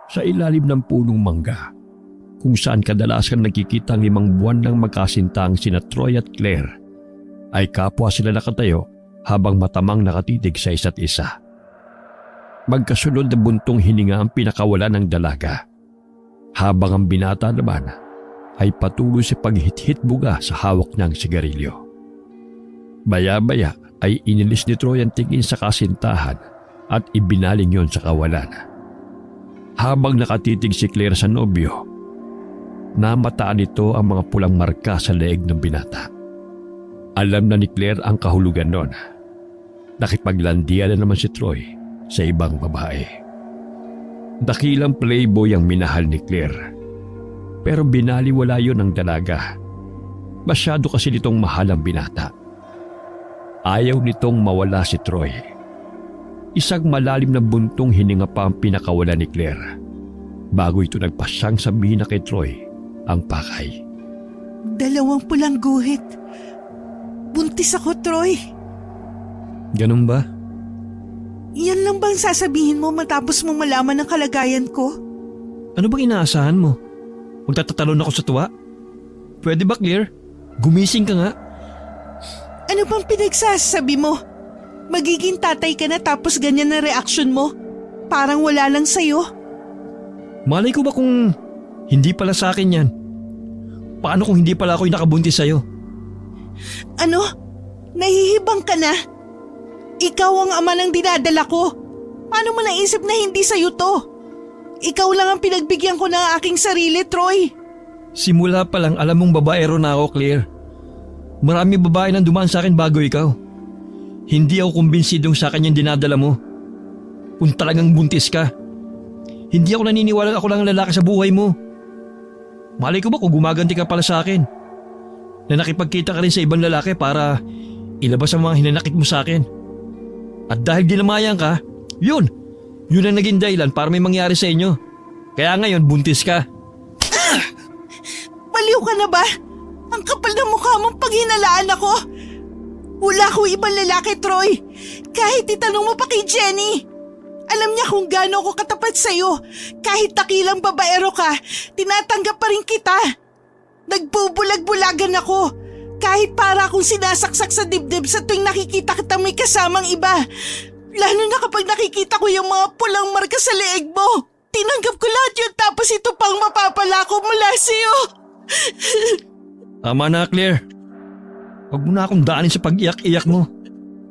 sa ilalim ng punong mangga, kung saan kadalasan nagkikita ang 5 buwan ng magkasintang sina Troy at Claire, ay kapwa sila nakatayo habang matamang nakatitig sa isa't isa. Magkasunod na buntong hininga ang pinakawala ng dalaga, habang ang binata naman ay patuloy sa paghithit buga sa hawak niyang sigarilyo. Baya-baya ay inilis ni Troy ang tingin sa kasintahan at ibinaling yon sa kawalan. Habang nakatitig si Claire sa nobyo, namataan nito ang mga pulang marka sa leeg ng binata. Alam na ni Claire ang kahulugan nun. Nakipaglandian na naman si Troy sa ibang babae. Dakilang playboy ang minahal ni Claire, pero binaliwala yon ng dalaga. Masyado kasi nitong mahal ang binata. Ayaw nitong mawala si Troy. Isang malalim na buntong hininga pa ang pinakawala ni Claire bago ito nagpasyang sabihin na kay Troy ang pakay. 2 pulang guhit. Buntis ako, Troy. Ganun ba? Yan lang bang sasabihin mo matapos mo malaman ang kalagayan ko? Ano bang inaasahan mo? Magtatatalon ako sa tuwa? Pwede ba, Claire? Gumising ka nga. Ano bang pinagsasabi mo? Magiging tatay ka na tapos ganyan na reaksyon mo? Parang wala lang sa'yo. Malay ko ba kung hindi pala sa akin yan? Paano kung hindi pala ako yung nakabuntis sa'yo? Ano? Nahihibang ka na? Ikaw ang ama ng dinadala ko. Paano mo naisip na hindi sa'yo to? Ikaw lang ang pinagbigyan ko ng aking sarili, Troy. Simula pa lang alam mong babaero na ako, Claire. Marami babae nang dumaan sa akin bago ikaw. Hindi ako kumbinsidong sa akin yung dinadala mo. Kung talagang buntis ka. Hindi ako naniniwala ako lang ang lalaki sa buhay mo. Malay ko ba kung gumaganti ka pala sa akin? Na nakipagkita ka rin sa ibang lalaki para ilabas ang mga hinanakit mo sa akin. At dahil ginamayan ka, yun ang naging dahilan para may mangyari sa inyo. Kaya ngayon buntis ka. Baliw ka na ba? Ang kapal na mukha mong paghinalaan ako. Wala akong ibang lalaki, Troy. Kahit itanong mo pa kay Jenny. Alam niya kung gaano ako katapat sa'yo. Kahit takilang babaero ka, tinatanggap pa rin kita. Nagbubulag-bulagan ako. Kahit para akong sinasaksak sa dibdib sa tuwing nakikita kita may kasamang iba. Lalo na kapag nakikita ko yung mga pulang marka sa leeg mo. Tinanggap ko lahat yun tapos ito pang mapapala ko mula sa'yo. Tama na, Claire. Huwag mo na akong daanin sa pag-iyak-iyak mo.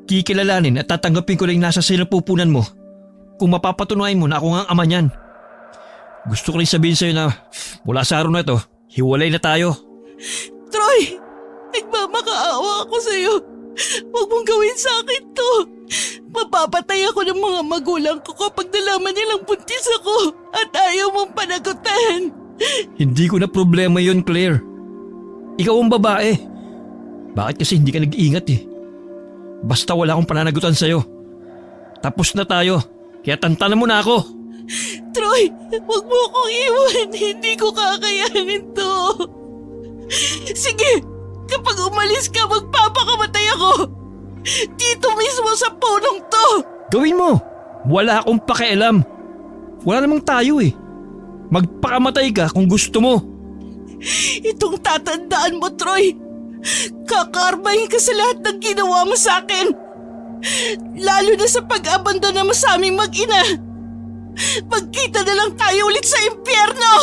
Kikilalanin at tatanggapin ko lang nasa sinapupunan mo kung mapapatunayan mo na ako nga ang ama niyan. Gusto ko rin sabihin sa'yo na mula sa araw na ito, hiwalay na tayo. Troy, nagmamakaawa ako sa'yo. Huwag mong gawin sa akin to. Mapapatay ako ng mga magulang ko kapag nalaman nilang buntis ako at ayaw mong panagutan. Hindi ko na problema yun, Claire. Ikaw ang babae. Bakit kasi hindi ka nag-iingat eh? Basta wala akong pananagutan sa'yo. Tapos na tayo, kaya tantanan mo na ako. Troy, huwag mo akong iwan. Hindi ko kakayanin to. Sige, kapag umalis ka, magpapakamatay ako. Dito mismo sa punong to. Gawin mo. Wala akong pakialam. Wala namang tayo eh. Magpakamatay ka kung gusto mo. Itong tatandaan mo, Troy. Kakarmahin ka sa lahat ng ginawa mo sa akin. Lalo na sa pag-abandona mo sa aming mag-ina. Magkita na lang tayo ulit sa impyerno.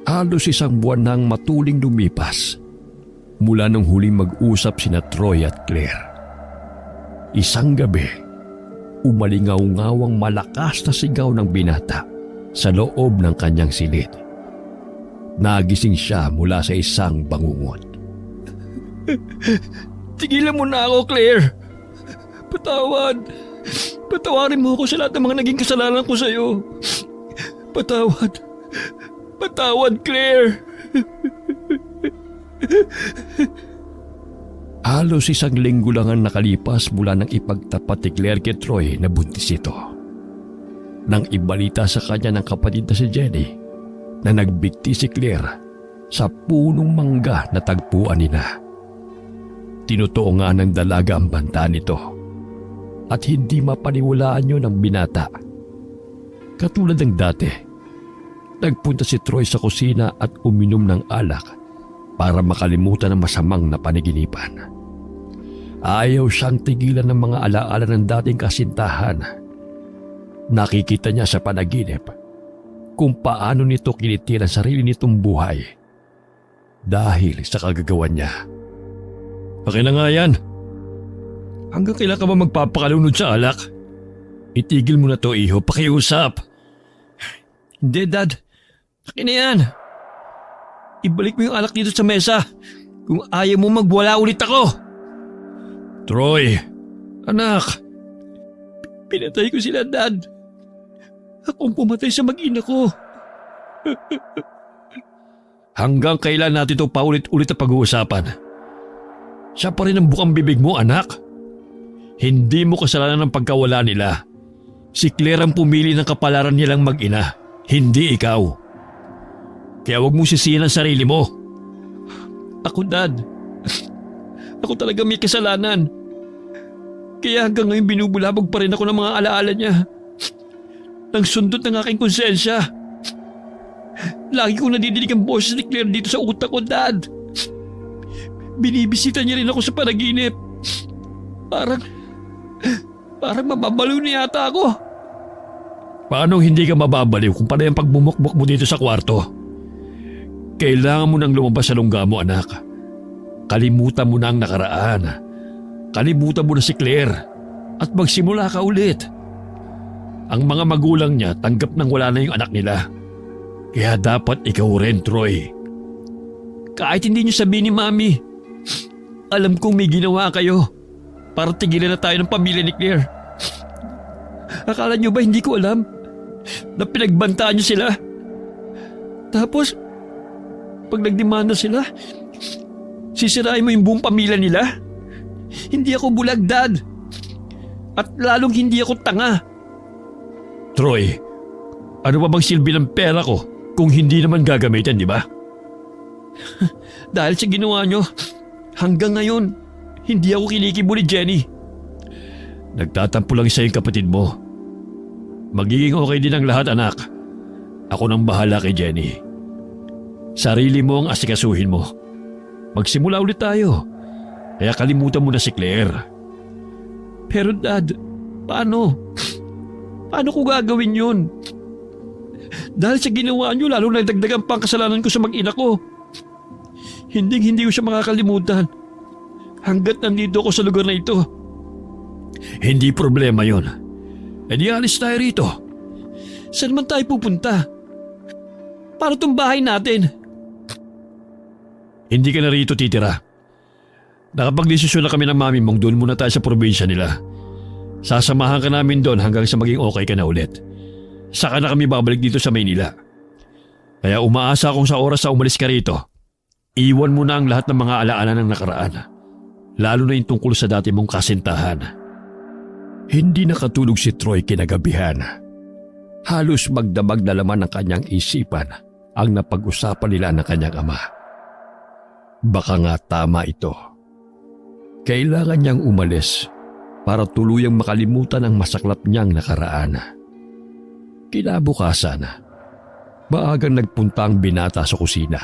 Halos 1 buwan nang matuling lumipas mula nung huling mag-usap sina Troy at Claire. Isang gabi, umalingaw-ngawang malakas na sigaw ng binata sa loob ng kanyang silid. Nagising siya mula sa isang bangungot. Tigilan mo na ako, Claire. Patawarin mo ako sa lahat ng mga naging kasalanan ko sa'yo. Patawad, Claire. Halos 1 linggo lang ang nakalipas mula nang ipagtapat ni Claire kay Troy na buntis ito. Nang ibalita sa kanya ng kapatid na si Jenny na nagbigti si Claire sa punong mangga na tagpuan nila. Tinutuo nga ng dalaga ang banta nito at hindi mapaniwalaan yun ng binata Katulad ng dati, nagpunta si Troy sa kusina at uminom ng alak para makalimutan ang masamang na paniginipan. Ayaw siyang tigilan ng mga alaala ng dating kasintahan. Nakikita niya sa panaginip kung paano nito kinitil ang sarili nitong buhay dahil sa kagagawan niya. Akin na nga yan. Hanggang kailan ka ba magpapakalunod sa alak? Itigil mo na to, iho. Pakiusap. Hindi, Dad. Akin na yan. Ibalik mo yung alak dito sa mesa kung ayaw mo magwala ulit ako. Troy, anak. Pinatay ko sila, Dad. Akong pumatay sa mag-ina ko. Hanggang kailan natin ito paulit-ulit na pag-uusapan? Siya pa rin ang bukang bibig mo, anak. Hindi mo kasalanan ng pagkawala nila. Si Claire ang pumili ng kapalaran nilang mag-ina, hindi ikaw. Kaya huwag mong sisihin ang sarili mo. Ako, Dad. Ako talaga may kasalanan. Kaya hanggang ngayon binubulabog pa rin ako ng mga alaala niya. Nang sundot ng aking konsensya. Lagi kong nadidinig ang boses ni Claire dito sa utak ko, Dad. Binibisita niya rin ako sa panaginip. Parang mababaliw niya yata ako. Paano hindi ka mababaliw kung panay ang pagbumukbok mo dito sa kwarto? Kailangan mo nang lumabas sa lungga mo, anak. Kalimutan mo na ang nakaraan. Kalimutan mo na si Claire at magsimula ka ulit. Ang mga magulang niya tanggap nang wala na yung anak nila. Kaya dapat ikaw rin, Troy. Kahit hindi niyo sabihin ni Mami, alam kong may ginawa kayo para tigilan na tayo ng pamilya ni Claire. Akala niyo ba hindi ko alam na pinagbantaan niyo sila? Tapos, pag nagdemanda sila, sisirain mo yung buong pamilya nila? Hindi ako bulag, Dad. At lalong hindi ako tanga. Troy, ano ba bang silbi ng pera ko kung hindi naman gagamitin, di ba? Dahil sa ginawa niyo, hanggang ngayon, hindi ako kinikibo ni Jenny. Nagtatampo lang isa yung kapatid mo. Magiging okay din ang lahat, anak. Ako nang bahala kay Jenny. Sarili mo ang asikasuhin mo. Magsimula ulit tayo. Kaya kalimutan mo na si Claire. Pero Dad, paano? Paano ko gagawin yun? Dahil sa ginawa niyo, lalo nagdagdagan pa ang kasalanan ko sa mag-ina ko. Hindi ko siya makakalimutan. Hanggat nandito ako sa lugar na ito. Hindi problema yon. E di alis tayo rito. Saan man tayo pupunta? Paano tong bahay natin? Hindi ka na rito titira. Nakapag-desisyon na kami ng mami mong doon muna tayo sa probinsya nila. Sasamahan ka namin doon hanggang sa maging okay ka na ulit. Saka na kami babalik dito sa Maynila. Kaya umaasa akong sa oras na umalis ka rito, iwan mo na ang lahat ng mga alaala ng nakaraan. Lalo na yung tungkol sa dati mong kasintahan. Hindi nakatulog si Troy kinagabihan. Halos magdamag na laman ng kanyang isipan ang napag-usapan nila ng kanyang ama. Baka nga tama ito. Kailangan niyang umalis para tuluyang makalimutan ang masaklap niyang nakaraan. Kinabukasan, maagang nagpunta ang binata sa kusina.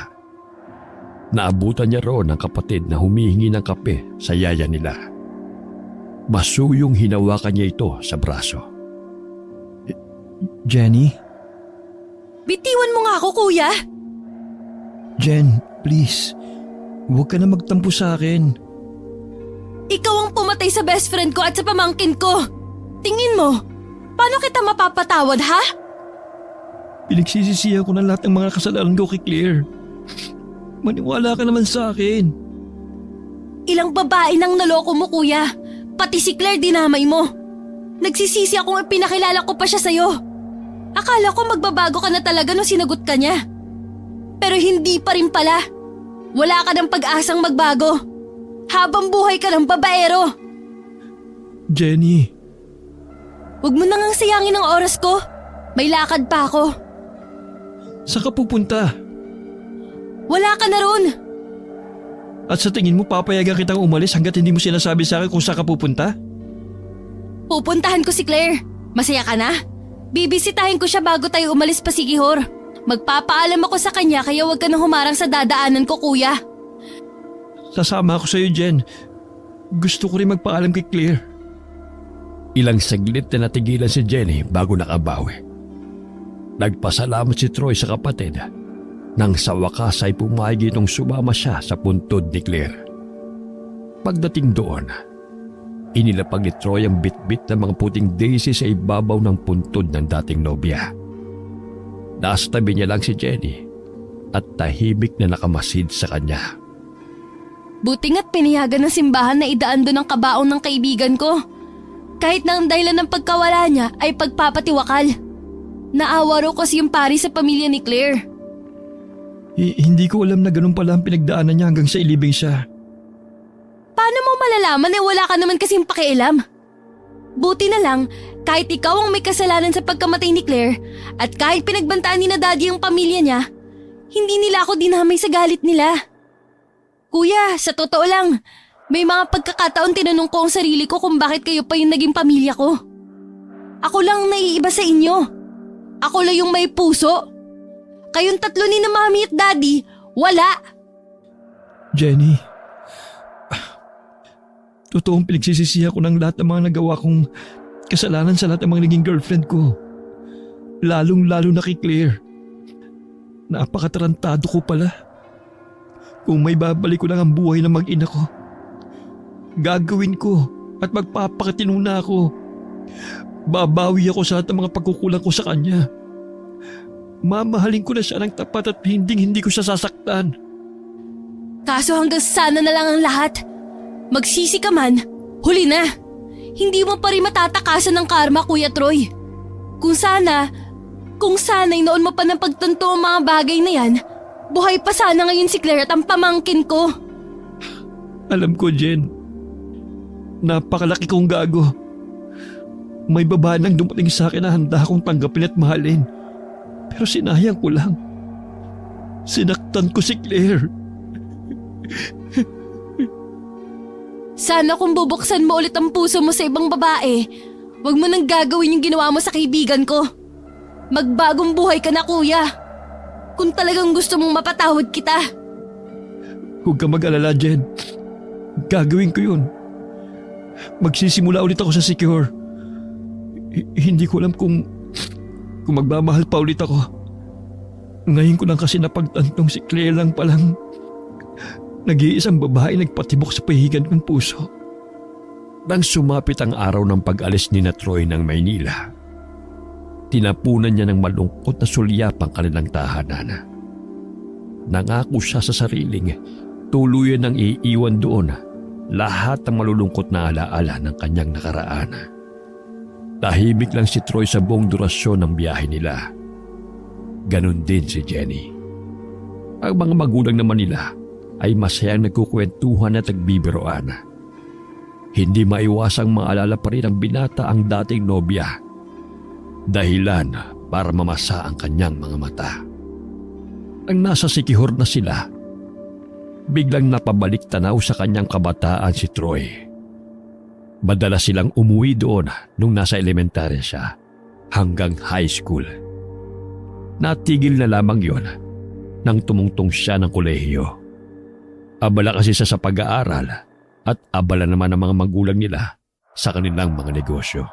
Naabutan niya roon ang kapatid na humihingi ng kape sa yaya nila. Masuyong hinawakan niya ito sa braso. Jenny? Bitiwan mo nga ako, kuya! Jen, please. Huwag ka na magtampo sa akin. Ikaw ang pumatay sa best friend ko at sa pamangkin ko. Tingin mo, paano kita mapapatawad, ha? Pinagsisisihan ko na lahat ng mga kasalanan ko kay Claire. Maniwala ka naman sa akin. Ilang babae nang naloko mo, kuya. Pati si Claire dinamay mo. Nagsisisi akong ipinakilala ko pa siya sa'yo. Akala ko magbabago ka na talaga nung sinagot ka niya. Pero hindi pa rin pala. Wala ka ng pag-asang magbago. Habang buhay ka ng babaero. Jenny. Huwag mo nang sayangin ang oras ko. May lakad pa ako. Saan ka pupunta? Wala ka na ron. At sa tingin mo papayagan kitang umalis hanggat hindi mo sinasabi sa akin kung saan ka pupunta? Pupuntahan ko si Claire. Masaya ka na? Bibisitahin ko siya bago tayo umalis pa Sikihor. Magpapaalam ako sa kanya kaya huwag ka nang humarang sa dadaanan ko kuya. Sasama ako sa'yo, Jen. Gusto ko rin magpaalam kay Claire. Ilang saglit na natigilan si Jenny bago nakabawi. Nagpasalamat si Troy sa kapatid nang sa wakas ay pumayag itong sumama siya sa puntod ni Claire. Pagdating doon, inilapag ni Troy ang bitbit ng mga puting daisy sa ibabaw ng puntod ng dating nobya. Nasa tabi niya lang si Jenny at tahimik na nakamasid sa kanya. Buti nga't pinayagan ng simbahan na idaan doon ang kabaong ng kaibigan ko. Kahit na ang dahilan ng pagkawala niya ay pagpapatiwakal. Naawa raw kasi yung pari sa pamilya ni Claire. Hindi ko alam na ganun pala ang pinagdaanan niya hanggang sa ilibing siya. Paano mo malalaman eh wala ka naman kasing pakialam? Buti na lang kahit ikaw ang may kasalanan sa pagkamatay ni Claire at kahit pinagbantaan ni na daddy ang pamilya niya, hindi nila ako dinamay sa galit nila. Kuya, sa totoo lang, may mga pagkakataon tinanong ko ang sarili ko kung bakit kayo pa yung naging pamilya ko. Ako lang ang naiiba sa inyo. Ako lang yung may puso. Kayong tatlo ni na mami at daddy, wala. Jenny, totoong pinagsisisihan ko ng lahat ng mga nagawa kong kasalanan sa lahat ng mga naging girlfriend ko. Lalong-lalo na kay Claire. Napakatarantado ko pala. Kung may babalik ko lang ang buhay ng mag-ina ko, gagawin ko at magpapakatino na ako. Babawi ako sa lahat ng mga pagkukulang ko sa kanya. Mamahalin ko na siya ng tapat at hindi ko siya sasaktan. Kaso hanggang sana na lang ang lahat. Magsisi ka man, huli na. Hindi mo pa rin matatakasan ng karma, Kuya Troy. Kung sana'y noon mo pa ng pagtanto ang mga bagay na yan, buhay pa sana ngayon si Claire at ang pamangkin ko. Alam ko, Jen. Napakalaki kong gago. May babae nang dumating sa akin na handa akong tanggapin at mahalin. Pero sinayang ko lang. Sinaktan ko si Claire. Sana kung bubuksan mo ulit ang puso mo sa ibang babae, wag mo nang gagawin yung ginawa mo sa kaibigan ko. Magbagong buhay ka na, kuya. Kung talagang gusto mong mapatawad kita. Huwag ka mag-alala, Jen. Gagawin ko yun. Magsisimula ulit ako sa Sikihor. Hindi ko alam kung magmamahal pa ulit ako. Ngayon ko lang kasi napagtantong si Claire lang palang nag-iisang babae nagpatibok sa pahigan kong puso. Nang sumapit ang araw ng pag-alis ni na Troy ng Maynila, tinapunan niya ng malungkot na sulyap ang kanilang tahanan. Nangako siya sa sariling tuluyan ng iiwan doon lahat ng malulungkot na alaala ng kanyang nakaraan. Tahimik lang si Troy sa buong durasyon ng biyahe nila. Ganon din si Jenny. Ang mga magulang naman nila ay masayang nagkukwentuhan at nagbibiroan. Hindi maiwasang maalala pa rin ang binata ang dating nobya. Dahilan para mamasa ang kanyang mga mata. Nang nasa Sikihor na sila, biglang napabalik tanaw sa kanyang kabataan si Troy. Madalas silang umuwi doon nung nasa elementarya siya hanggang high school. Natigil na lamang yon nang tumungtong siya ng kolehiyo. Abala kasi siya sa pag-aaral at abala naman ang mga magulang nila sa kanilang mga negosyo.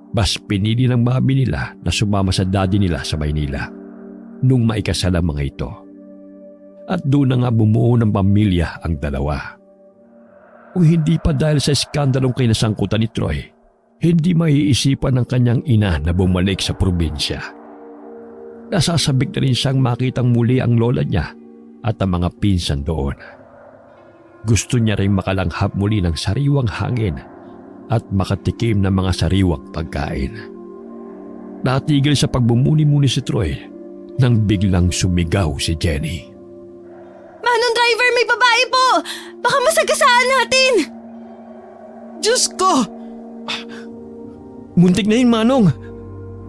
Bas pinili ng mami nila na sumama sa daddy nila sa Maynila nung maikasal ang mga ito. At doon na nga bumuo ng pamilya ang dalawa. Kung hindi pa dahil sa iskandalong kinasangkutan ni Troy, hindi maiisipan ng kanyang ina na bumalik sa probinsya. Nasasabik na rin siyang makitang muli ang lola niya at ang mga pinsan doon. Gusto niya rin makalanghap muli ng sariwang hangin at makatikim ng mga sariwang pagkain. Natigil sa pagbumuni-muni si Troy nang biglang sumigaw si Jenny. Manong driver, may babae po! Baka masagasaan natin! Diyos ko! Muntik na yun, Manong.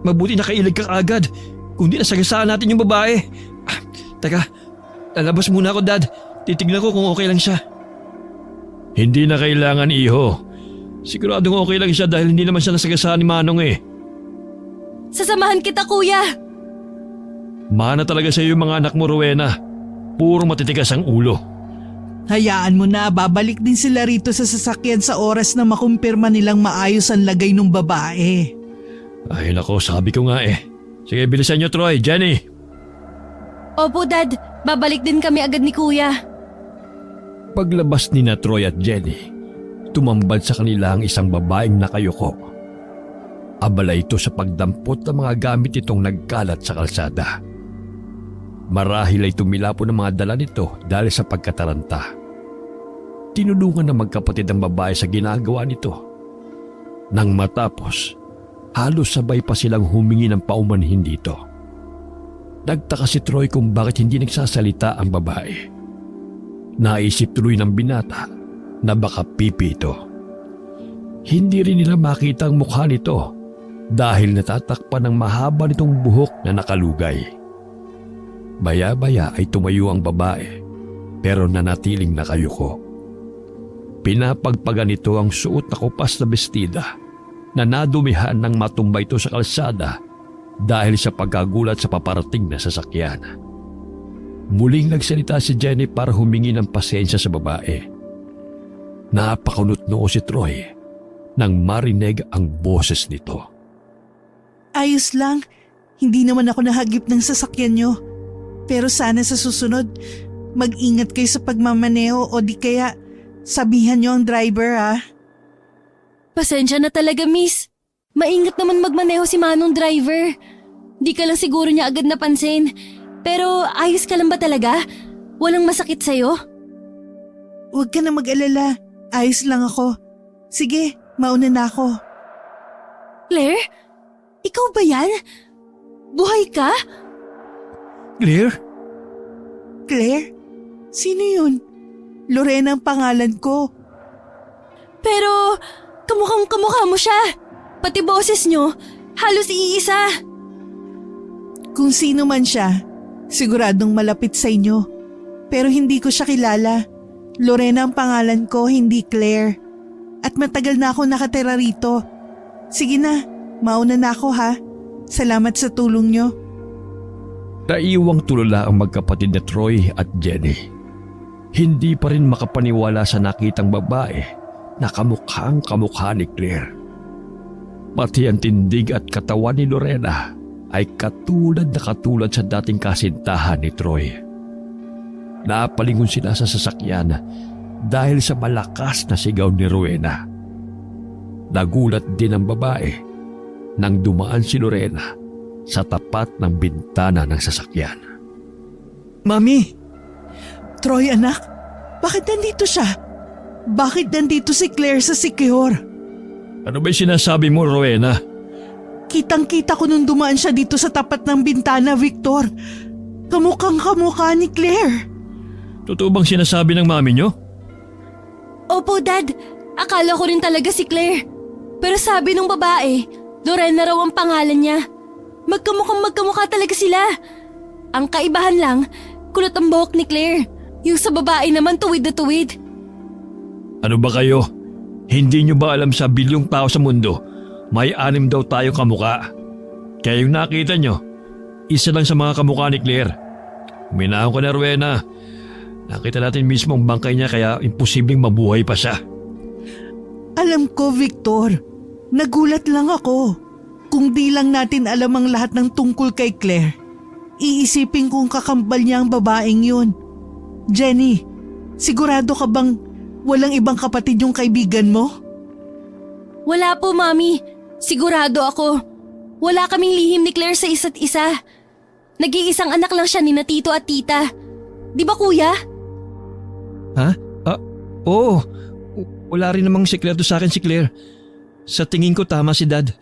Mabuti nakailag ka agad. Kung di nasagasaan natin yung babae. Teka, lalabas muna ako, Dad. Titignan ko kung okay lang siya. Hindi na kailangan, iho. Siguradong okay lang siya dahil hindi naman siya nasagasaan ni Manong eh. Sasamahan kita, kuya. Mana talaga sa iyo yung mga anak mo, Rowena. Puro matitigas ang ulo. Hayaan mo na, babalik din sila rito sa sasakyan sa oras na makumpirma nilang maayos ang lagay ng babae. Ay nako, sabi ko nga eh. Sige, bilisan niyo, Troy, Jenny. Opo, Dad. Babalik din kami agad ni kuya. Paglabas ni na Troy at Jenny, tumambad sa kanila ang isang babaeng nakayuko. Abala ito sa pagdampot ng mga gamit itong nagkalat sa kalsada. Marahil ay tumilapo ng mga dala nito dahil sa pagkataranta. Tinulungan ng magkapatid ang babae sa ginagawa nito. Nang matapos, halos sabay pa silang humingi ng paumanhin dito. Nagtaka si Troy kung bakit hindi nagsasalita ang babae. Naisip tuloy ng binata na baka pipi ito. Hindi rin nila makita ang mukha nito dahil natatakpan ng mahaba nitong buhok na nakalugay. Baya-baya ay tumayo ang babae pero nanatiling nakayuko. Pinapagpagan nito ang suot na kupas na bestida na nadumihan ng matumba ito sa kalsada dahil sa pagkagulat sa paparating na sasakyan. Muling nagsalita si Jenny para humingi ng pasensya sa babae. Napakunot-noo si Troy nang marinig ang boses nito. Ayos lang, hindi naman ako nahagip ng sasakyan nyo. Pero sana sa susunod, mag-ingat kayo sa pagmamaneho o di kaya sabihan nyo ang driver ha. Pasensya na talaga, miss. Maingat naman magmaneho si Manong driver. Di ka lang siguro niya agad napansin. Pero ayos ka lang ba talaga? Walang masakit sa'yo? Huwag ka na mag-alala, ayos lang ako. Sige, mauna na ako. Claire? Ikaw ba yan? Buhay ka? Claire? Claire? Sino yun? Lorena ang pangalan ko. Pero kamukhang kamukha mo siya. Pati boses nyo, halos iisa. Kung sino man siya, siguradong malapit sa inyo. Pero hindi ko siya kilala. Lorena ang pangalan ko, hindi Claire. At matagal na ako nakatira rito. Sige na, mauna na ako ha. Salamat sa tulong nyo. Naiwang tulala ang magkapatid na Troy at Jenny. Hindi pa rin makapaniwala sa nakitang babae na kamukhang kamukha ni Claire. Pati ang tindig at katawan ni Lorena ay katulad sa dating kasintahan ni Troy. Napalingon sila sa sasakyan dahil sa malakas na sigaw ni Rowena. Nagulat din ang babae nang dumaan si Lorena sa tapat ng bintana ng sasakyan. Mami! Troy anak, bakit nandito siya? Bakit nandito si Claire sa Siquijor? Ano ba sinasabi mo, Rowena? Kitang-kita ko nung dumaan siya dito sa tapat ng bintana, Victor. Kamukhang kamukha ni Claire. Totoo bang sinasabi ng mami niyo? Opo, Dad. Akala ko rin talaga si Claire. Pero sabi nung babae, Lorena raw ang pangalan niya. Magkamukha talaga sila. Ang kaibahan lang, kulot ang buhok ni Claire. Yung sa babae naman tuwid na tuwid. Ano ba kayo? Hindi niyo ba alam sa bilyong tao sa mundo, may 6 daw tayo kamukha? Kaya yung nakita niyo, isa lang sa mga kamukha ni Claire. Minahon ko na, Rowena. Nakita natin mismo ang bangkay niya kaya imposibleng mabuhay pa siya. Alam ko, Victor. Nagulat lang ako. Kung di lang natin alam ang lahat ng tungkol kay Claire, iisipin kong kakambal niya ang babaeng yun. Jenny, sigurado ka bang walang ibang kapatid yung kaibigan mo? Wala po, Mami. Sigurado ako. Wala kaming lihim ni Claire sa isa't isa. Nag-iisang anak lang siya ni na tito at tita. Di ba, kuya? Ha? Oo. Wala rin namang sikreto sa akin si Claire. Sa tingin ko tama si Dad.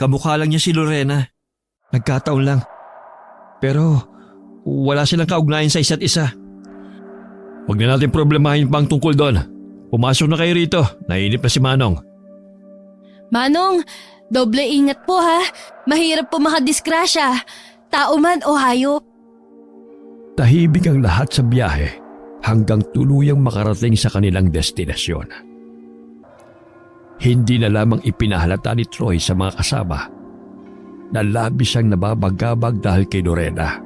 Kamukha lang niya si Lorena. Nagkataon lang. Pero wala silang kaugnayan sa isa't isa. Huwag na natin problemahin pang tungkol doon. Pumasok na kayo rito. Nainip na si Manong. Manong, doble ingat po ha. Mahirap po makadiskrasya. Tao man o hayop. Tahimik ang lahat sa biyahe hanggang tuluyang makarating sa kanilang destinasyon. Hindi na lamang ipinahalata ni Troy sa mga kasama na labis siyang nababagabag dahil kay Lorena.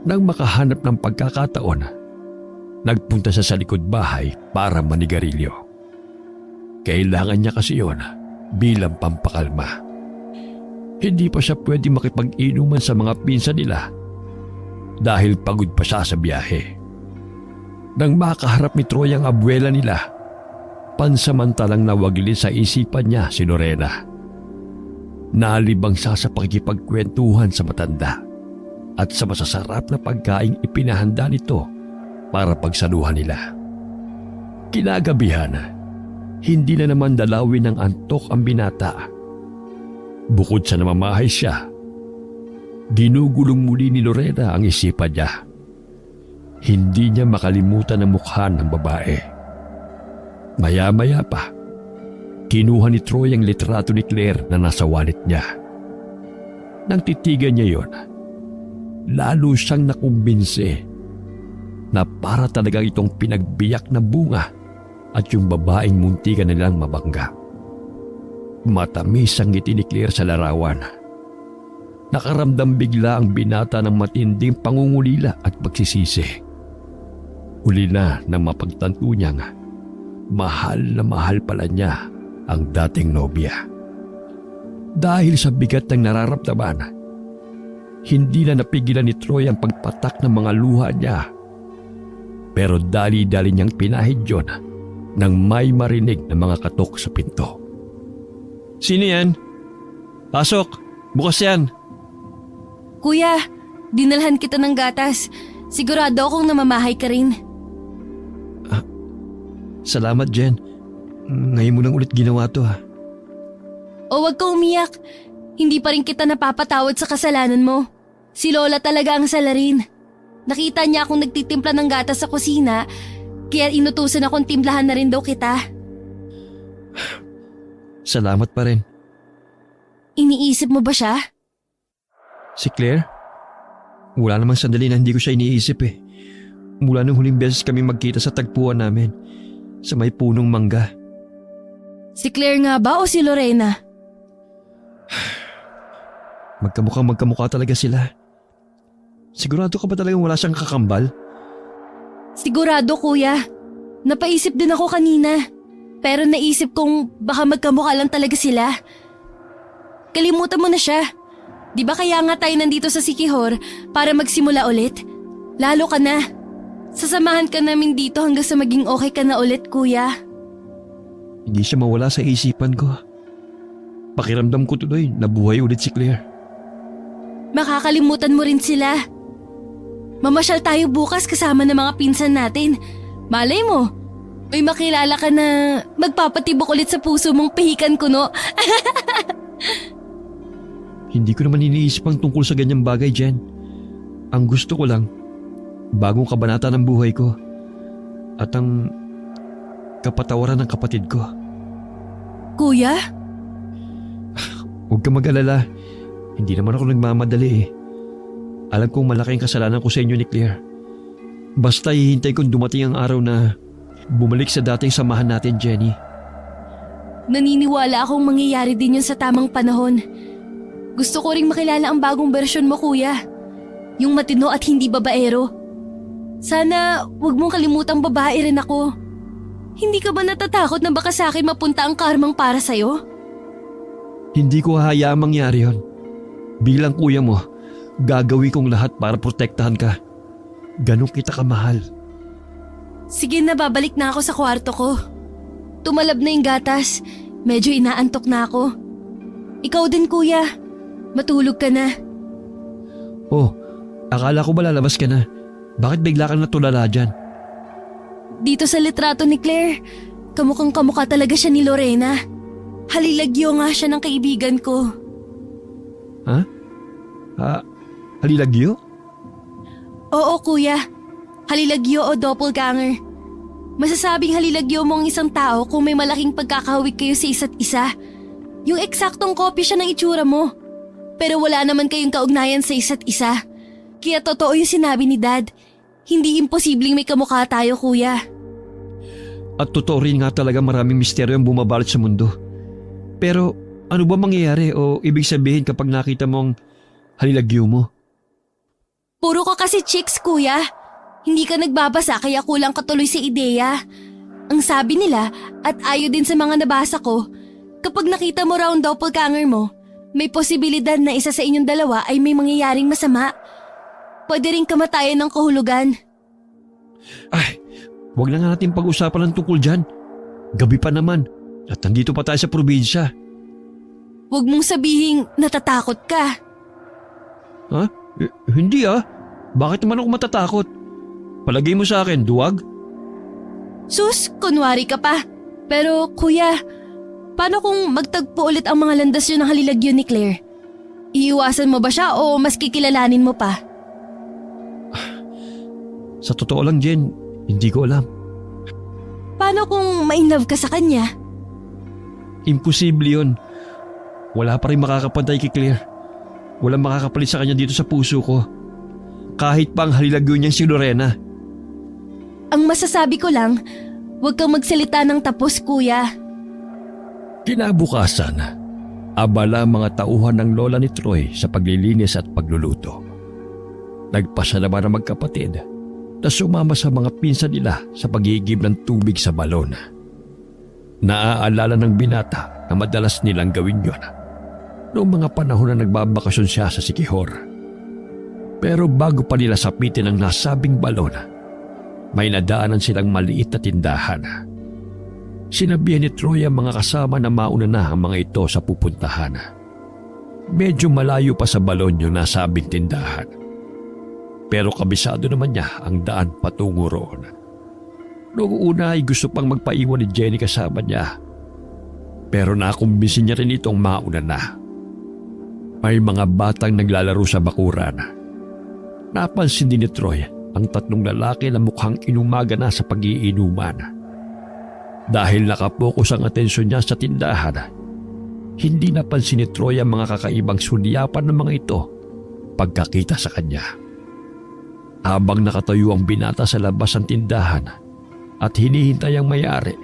Nang makahanap ng pagkakataon, nagpunta siya sa likod bahay para manigarilyo. Kailangan niya kasi yon bilang pampakalma. Hindi pa siya pwede makipag-inuman sa mga pinsan nila dahil pagod pa siya sa biyahe. Nang makaharap ni Troy ang abuela nila, pansamantalang nawagili sa isipan niya si Lorena. Nalibang siya sa pakikipagkwentuhan sa matanda at sa masasarap na pagkaing ipinahanda nito para pagsaluhan nila. Kinagabihan, hindi na naman dalawin ng antok ang binata. Bukod sa namamahay siya, ginugulong muli ni Lorena ang isipan niya. Hindi niya makalimutan ang mukha ng babae. Maya-maya pa, kinuha ni Troy ang litrato ni Claire na nasa wallet niya. Nang titigan niya yon, lalo siyang nakumbinse na para talagang itong pinagbiyak na bunga at yung babaeng muntikan na nilang mabangga. Matamis ang ngiti ni Claire sa larawan. Nakaramdam bigla ang binata ng matinding pangungulila at pagsisisi. Huli na nang mapagtanto niyang mahal na mahal pala niya ang dating nobya. Dahil sa bigat ng nararamdaman, hindi na napigilan ni Troy ang pagpatak ng mga luha niya. Pero dali-dali niyang pinahid yun nang may marinig na mga katok sa pinto. Sino yan? Pasok! Bukas yan! Kuya, dinalhan kita ng gatas. Sigurado akong namamahay ka rin. Salamat, Jen. Ngayon mo lang ulit ginawa to, ha? O wag ka umiyak. Hindi pa rin kita napapatawad sa kasalanan mo. Si Lola talaga ang salarin. Nakita niya akong nagtitimpla ng gatas sa kusina, kaya inutusan akong timplahan na rin daw kita. Salamat pa rin. Iniisip mo ba siya? Si Claire? Wala namang sandali na hindi ko siya iniisip eh. Mula nung huling beses kami magkita sa tagpuan namin, sa may punong mangga. Si Claire nga ba o si Lorena? Magkamukha talaga sila. Sigurado ka ba talagang wala siyang kakambal? Sigurado kuya. Napaisip din ako kanina. Pero naisip kong baka magkamukha lang talaga sila. Kalimutan mo na siya. Di ba kaya nga tayo nandito sa Siquijor para magsimula ulit? Lalo ka na. Sasamahan ka namin dito hanggang sa maging okay ka na ulit, kuya. Hindi siya mawala sa isipan ko. Pakiramdam ko tuloy na buhay ulit si Claire. Makakalimutan mo rin sila. Mamasyal tayo bukas kasama ng mga pinsan natin. Malay mo, may makilala ka na magpapatibok ulit sa puso mong pihikan ko, no? Hindi ko naman iniisip ang tungkol sa ganyang bagay, Jen. Ang gusto ko lang, bagong kabanata ng buhay ko at ang kapatawaran ng kapatid ko. Kuya? Huwag ka mag-alala. Hindi naman ako nagmamadali eh. Alam kong malaking kasalanan ko sa inyo ni Claire. Basta hihintay kong dumating ang araw na bumalik sa dating samahan natin, Jenny. Naniniwala akong mangyayari din yun sa tamang panahon. Gusto ko ring makilala ang bagong bersyon mo, kuya. Yung matino at hindi babaero. Sana wag mong kalimutang babae rin ako. Hindi ka ba natatakot na baka sa akin mapunta ang karmang para sa'yo? Hindi ko hahayaang mangyari yon. Bilang kuya mo, gagawin kong lahat para protektahan ka. Ganun kita kamahal. Sige na, babalik na ako sa kwarto ko. Tumalab na yung gatas. Medyo inaantok na ako. Ikaw din, kuya. Matulog ka na. Oh, akala ko ba lalabas ka na? Bakit bigla kang natulala dyan? Dito sa litrato ni Claire, kamukhang kamukha talaga siya ni Lorena. Halilagyo nga siya ng kaibigan ko. Ha? Halilagyo? Oo, kuya. Halilagyo o doppelganger. Masasabing halilagyo mo ang isang tao kung may malaking pagkakahawig kayo sa isa't isa. Yung eksaktong kopya siya ng itsura mo. Pero wala naman kayong kaugnayan sa isa't isa. Kaya totoo yung sinabi ni Dad. Hindi imposibleng may kamukha tayo, kuya. At totoo rin nga talaga maraming misteryo ang bumabalot sa mundo. Pero Ano ba mangyayari o ibig sabihin kapag nakita mo ang halilagyo mo? Puro ka kasi chicks, kuya. Hindi ka nagbabasa kaya kulang ka tuloy sa ideya. Ang sabi nila at ayo din sa mga nabasa ko, kapag nakita mo raw ang doppelganger mo, may posibilidad na isa sa inyong dalawa ay may mangyayaring masama. Pwede rin kamatayan ng kahulugan. Ay, wag na nga natin pag-usapan ng tungkol dyan. Gabi pa naman at nandito pa tayo sa probinsya. Huwag mong sabihing natatakot ka. Ha? Hindi ah. Bakit naman ako matatakot? Palagay mo sa akin, duwag? Sus, kunwari ka pa. Pero kuya, paano kung magtagpo ulit ang mga landas yun ng halilagyo ni Claire? Iiwasan mo ba siya o mas kikilalanin mo pa? Sa totoo lang, Jen, hindi ko alam. Paano kung ma-inlove ka sa kanya? Imposible yun. Wala pa rin makakapantay kay Claire. Walang makakapalit sa kanya dito sa puso ko. Kahit pa ang halilagyo niya si Lorena. Ang masasabi ko lang, huwag kang magsalita ng tapos, kuya. Kinabukasan, abala ang mga tauhan ng lola ni Troy sa paglilinis at pagluluto. Nagpasya naman ang magkapatid na sumama sa mga pinsan nila sa pag-iigib ng tubig sa balon. Naaalala ng binata na madalas nilang gawin yon noong mga panahon na nagbabakasyon siya sa Siquijor. Pero bago pa nila sapitin ang nasabing balon, may nadaanan silang maliit na tindahan. Sinabihan ni Troy ang mga kasama na mauna na ang mga ito sa pupuntahan. Medyo malayo pa sa balon yung nasabing tindahan. Pero kabisado naman niya ang daan patungo roon. Noong una ay gusto pang magpaiwan ni Jenny kasama niya. Pero nakumbinsi niya rin itong mauna na. May mga batang naglalaro sa bakuran. Napansin din ni Troy ang tatlong lalaki na mukhang inumaga na sa pag-iinuman. Dahil nakapokus ang atensyon niya sa tindahan, hindi napansin ni Troy ang mga kakaibang sulyapan ng mga ito pagkakita sa kanya. Habang nakatayo ang binata sa labas ng tindahan at hinihintay ang may-ari,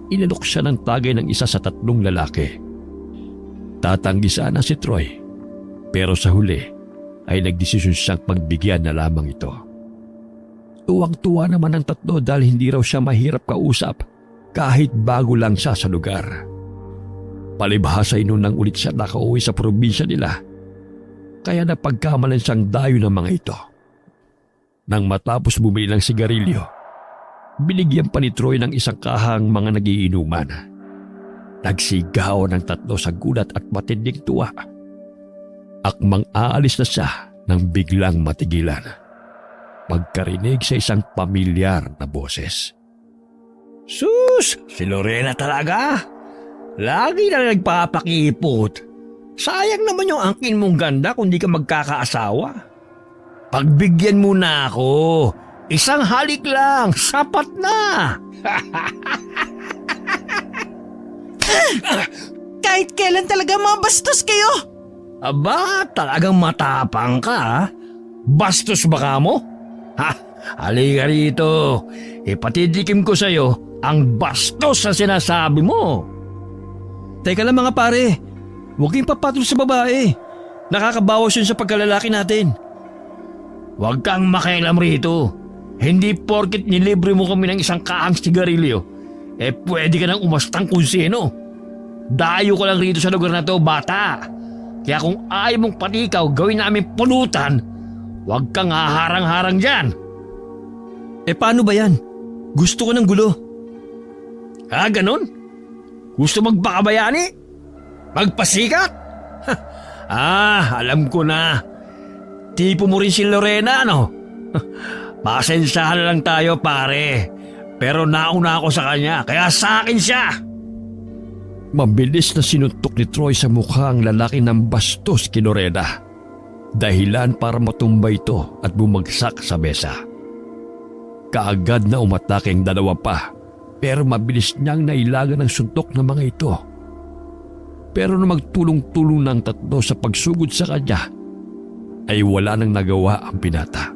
inalok siya ng tagay ng isa sa tatlong lalaki. Tatanggi sana si Troy, pero sa huli ay nagdesisyon siyang pagbigyan na lamang ito. Tuwang-tuwa naman ang tatlo dahil hindi raw siya mahirap kausap kahit bago lang siya sa lugar. Palibhasa inunang ulit siya nakauwi sa probinsya nila, kaya napagkamalan siyang dayo ng mga ito. Nang matapos bumili ng sigarilyo, binigyan pa ni Troy ng isang kahang mga nagiinuman. Nagsigaw ng tatlo sa gulat at matinding tuwa. Akmang aalis na siya nang biglang matigilan. Pagkarinig sa isang pamilyar na boses. Sus! Si Lorena talaga! Lagi na nagpapakipot. Sayang naman yung angkin mong ganda kung di ka magkakaasawa. Pagbigyan mo na ako. Isang halik lang, sapat na! Kahit kailan talaga mga bastos kayo! Aba, talagang matapang ka, ha? Bastos ba ka mo? Ha? Halika rito. Ipatidikim ko sa'yo ang bastos na sinasabi mo. Teka lang mga pare, huwag kayong papatol sa babae. Nakakabawas yun sa pagkalalaki natin. Huwag kang makialam rito. Hindi porket nilibre mo kami ng isang kaang sigarilyo, pwede ka nang umastang kung sino. Dayo ko lang rito sa lugar na to, bata. Kaya kung ayaw mong patikaw gawin namin pulutan, huwag kang haharang-harang dyan. Paano ba yan? Gusto ko ng gulo. Ganon? Gusto magpakabayani? Magpasikat? Alam ko na. Tipo mo rin si Lorena, ano? Pasensyahan na lang tayo, pare. Pero nauna ako sa kanya, kaya sa akin siya. Mabilis na sinuntok ni Troy sa mukha ang lalaki ng bastos kay Lorena. Dahilan para matumba ito at bumagsak sa mesa. Kaagad na umatake ang dalawa pa, pero mabilis niyang nailagan ang suntok ng mga ito. Pero nung magtulong-tulong ng tatlo sa pagsugod sa kanya, ay wala nang nagawa ang binata.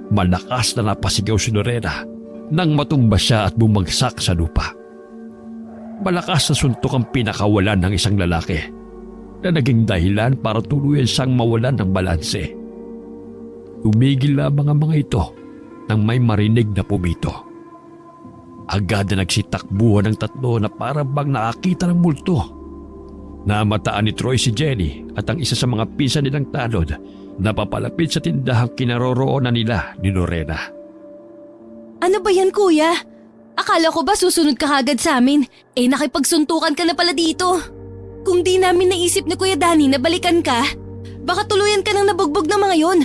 Malakas na napasigaw si Lorena nang matumba siya at bumagsak sa lupa. Malakas na suntok ang pinakawalan ng isang lalaki na naging dahilan para tuluyan siyang mawalan ng balanse. Tumigil lamang ang mga ito nang may marinig na pumito. Agad na nagsitakbuhan ng tatlo na para bang nakakita ng multo. Namataan ni Troy si Jenny at ang isa sa mga pinsan nilang tanod na papalapit sa tindahang kinaroroonan nila ni Lorena. Ano ba yan, kuya? Akala ko ba susunod ka kagad sa amin? Nakipagsuntukan ka na pala dito. Kung di namin naisip ni Kuya Danny na balikan ka, baka tuluyan ka nang nabugbog ng mga yon.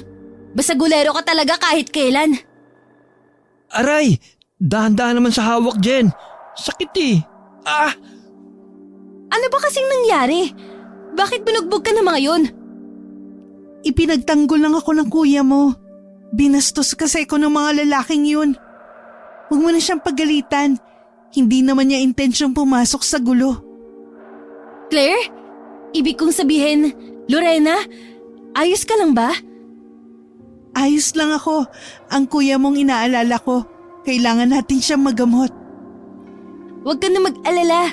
Basta gulero ka talaga kahit kailan. Aray! Dahan-dahan naman sa hawak, Jen. Sakit eh. Ano ba kasing nangyari? Bakit binugbog ka ng mga yon? Ipinagtanggol lang ako ng kuya mo. Binastos kasi ako ng mga lalaking yun. Huwag mo na siyang pagalitan. Hindi naman niya intensyong pumasok sa gulo. Claire? Ibig kong sabihin, Lorena, ayos ka lang ba? Ayos lang ako. Ang kuya mong inaalala ko. Kailangan natin siyang magamot. Huwag ka na mag-alala.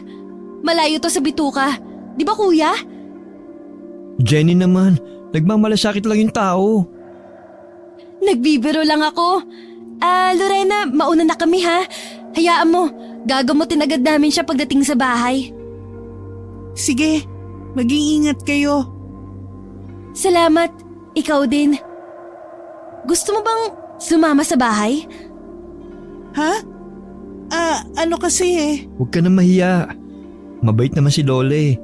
Malayo to sa bituka. Di ba, kuya? Jenny naman, nagmamalasakit lang yung tao. Nagbibiro lang ako. Lorena, mauna na kami ha. Hayaan mo, gagamutin agad namin siya pagdating sa bahay. Sige, maging ingat kayo. Salamat, ikaw din. Gusto mo bang sumama sa bahay? Ha? Ano kasi Huwag ka na mahiya. Mabait naman si Lole.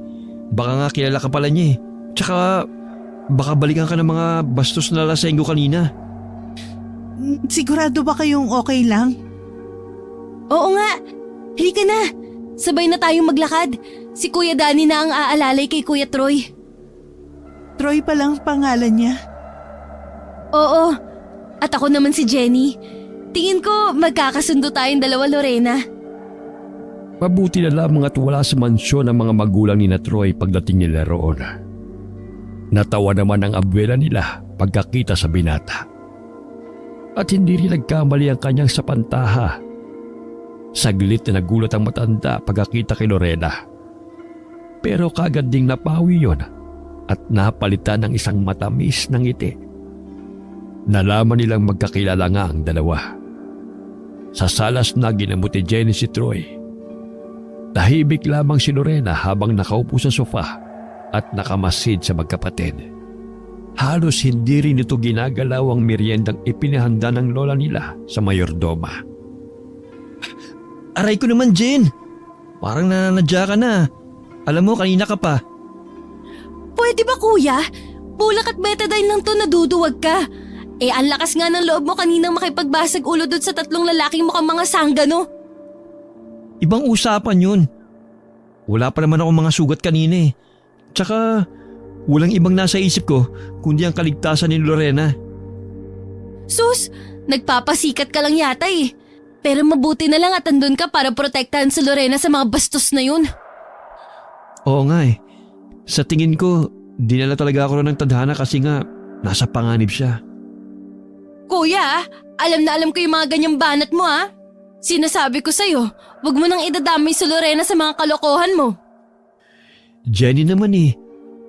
Baka nga kilala ka pala niya eh. Tsaka baka balikan ka ng mga bastos na lasenggo kanina. Sigurado ba kayong okay lang? Oo nga, halika na. Sabay na tayong maglakad. Si Kuya Danny na ang aalalay kay Kuya Troy. Troy pa lang pangalan niya. Oo, at ako naman si Jenny. Tingin ko magkakasundo tayong dalawa, Lorena. Mabuti na lamang at wala sa mansyon ang mga magulang ni na Troy pagdating nila roon. Natawa naman ang abuela nila pagkakita sa binata. At hindi rin nagkamali ang kanyang sapantaha. Saglit na nagulat ang matanda pagkakita kay Lorena. Pero kagad ding napawi yon at napalitan ng isang matamis na ngiti. Nalaman nilang magkakilala nga ang dalawa. Sa salas na ginamot ni Jenny si Troy. Tahimik lamang si Lorena habang nakaupo sa sofa at nakamasid sa magkapatid. Halos hindi rin ito ginagalaw ang meriendang ipinahanda ng lola nila sa mayordoma. Aray ko naman, Jen. Parang nananadya ka na. Alam mo, kanina ka pa. Pwede ba, kuya? Bulak at betadine lang to, naduduwag ka. Ang lakas nga ng loob mo kaninang makipagbasag ulo doon sa tatlong lalaking mukhang mga sanggano. Ibang usapan yun. Wala pa naman ako mga sugat kanina eh. Tsaka walang ibang nasa isip ko kundi ang kaligtasan ni Lorena. Sus, nagpapasikat ka lang yata eh. Pero mabuti na lang at andun ka para protektahan si Lorena sa mga bastos na yun. Oo nga eh. Sa tingin ko, dinala talaga ako ng tadhana kasi nga nasa panganib siya. Kuya, alam na alam ko yung mga ganyang banat mo ha. Sinasabi ko sa'yo, wag mo nang idadamay si Lorena sa mga kalokohan mo. Jenny naman eh.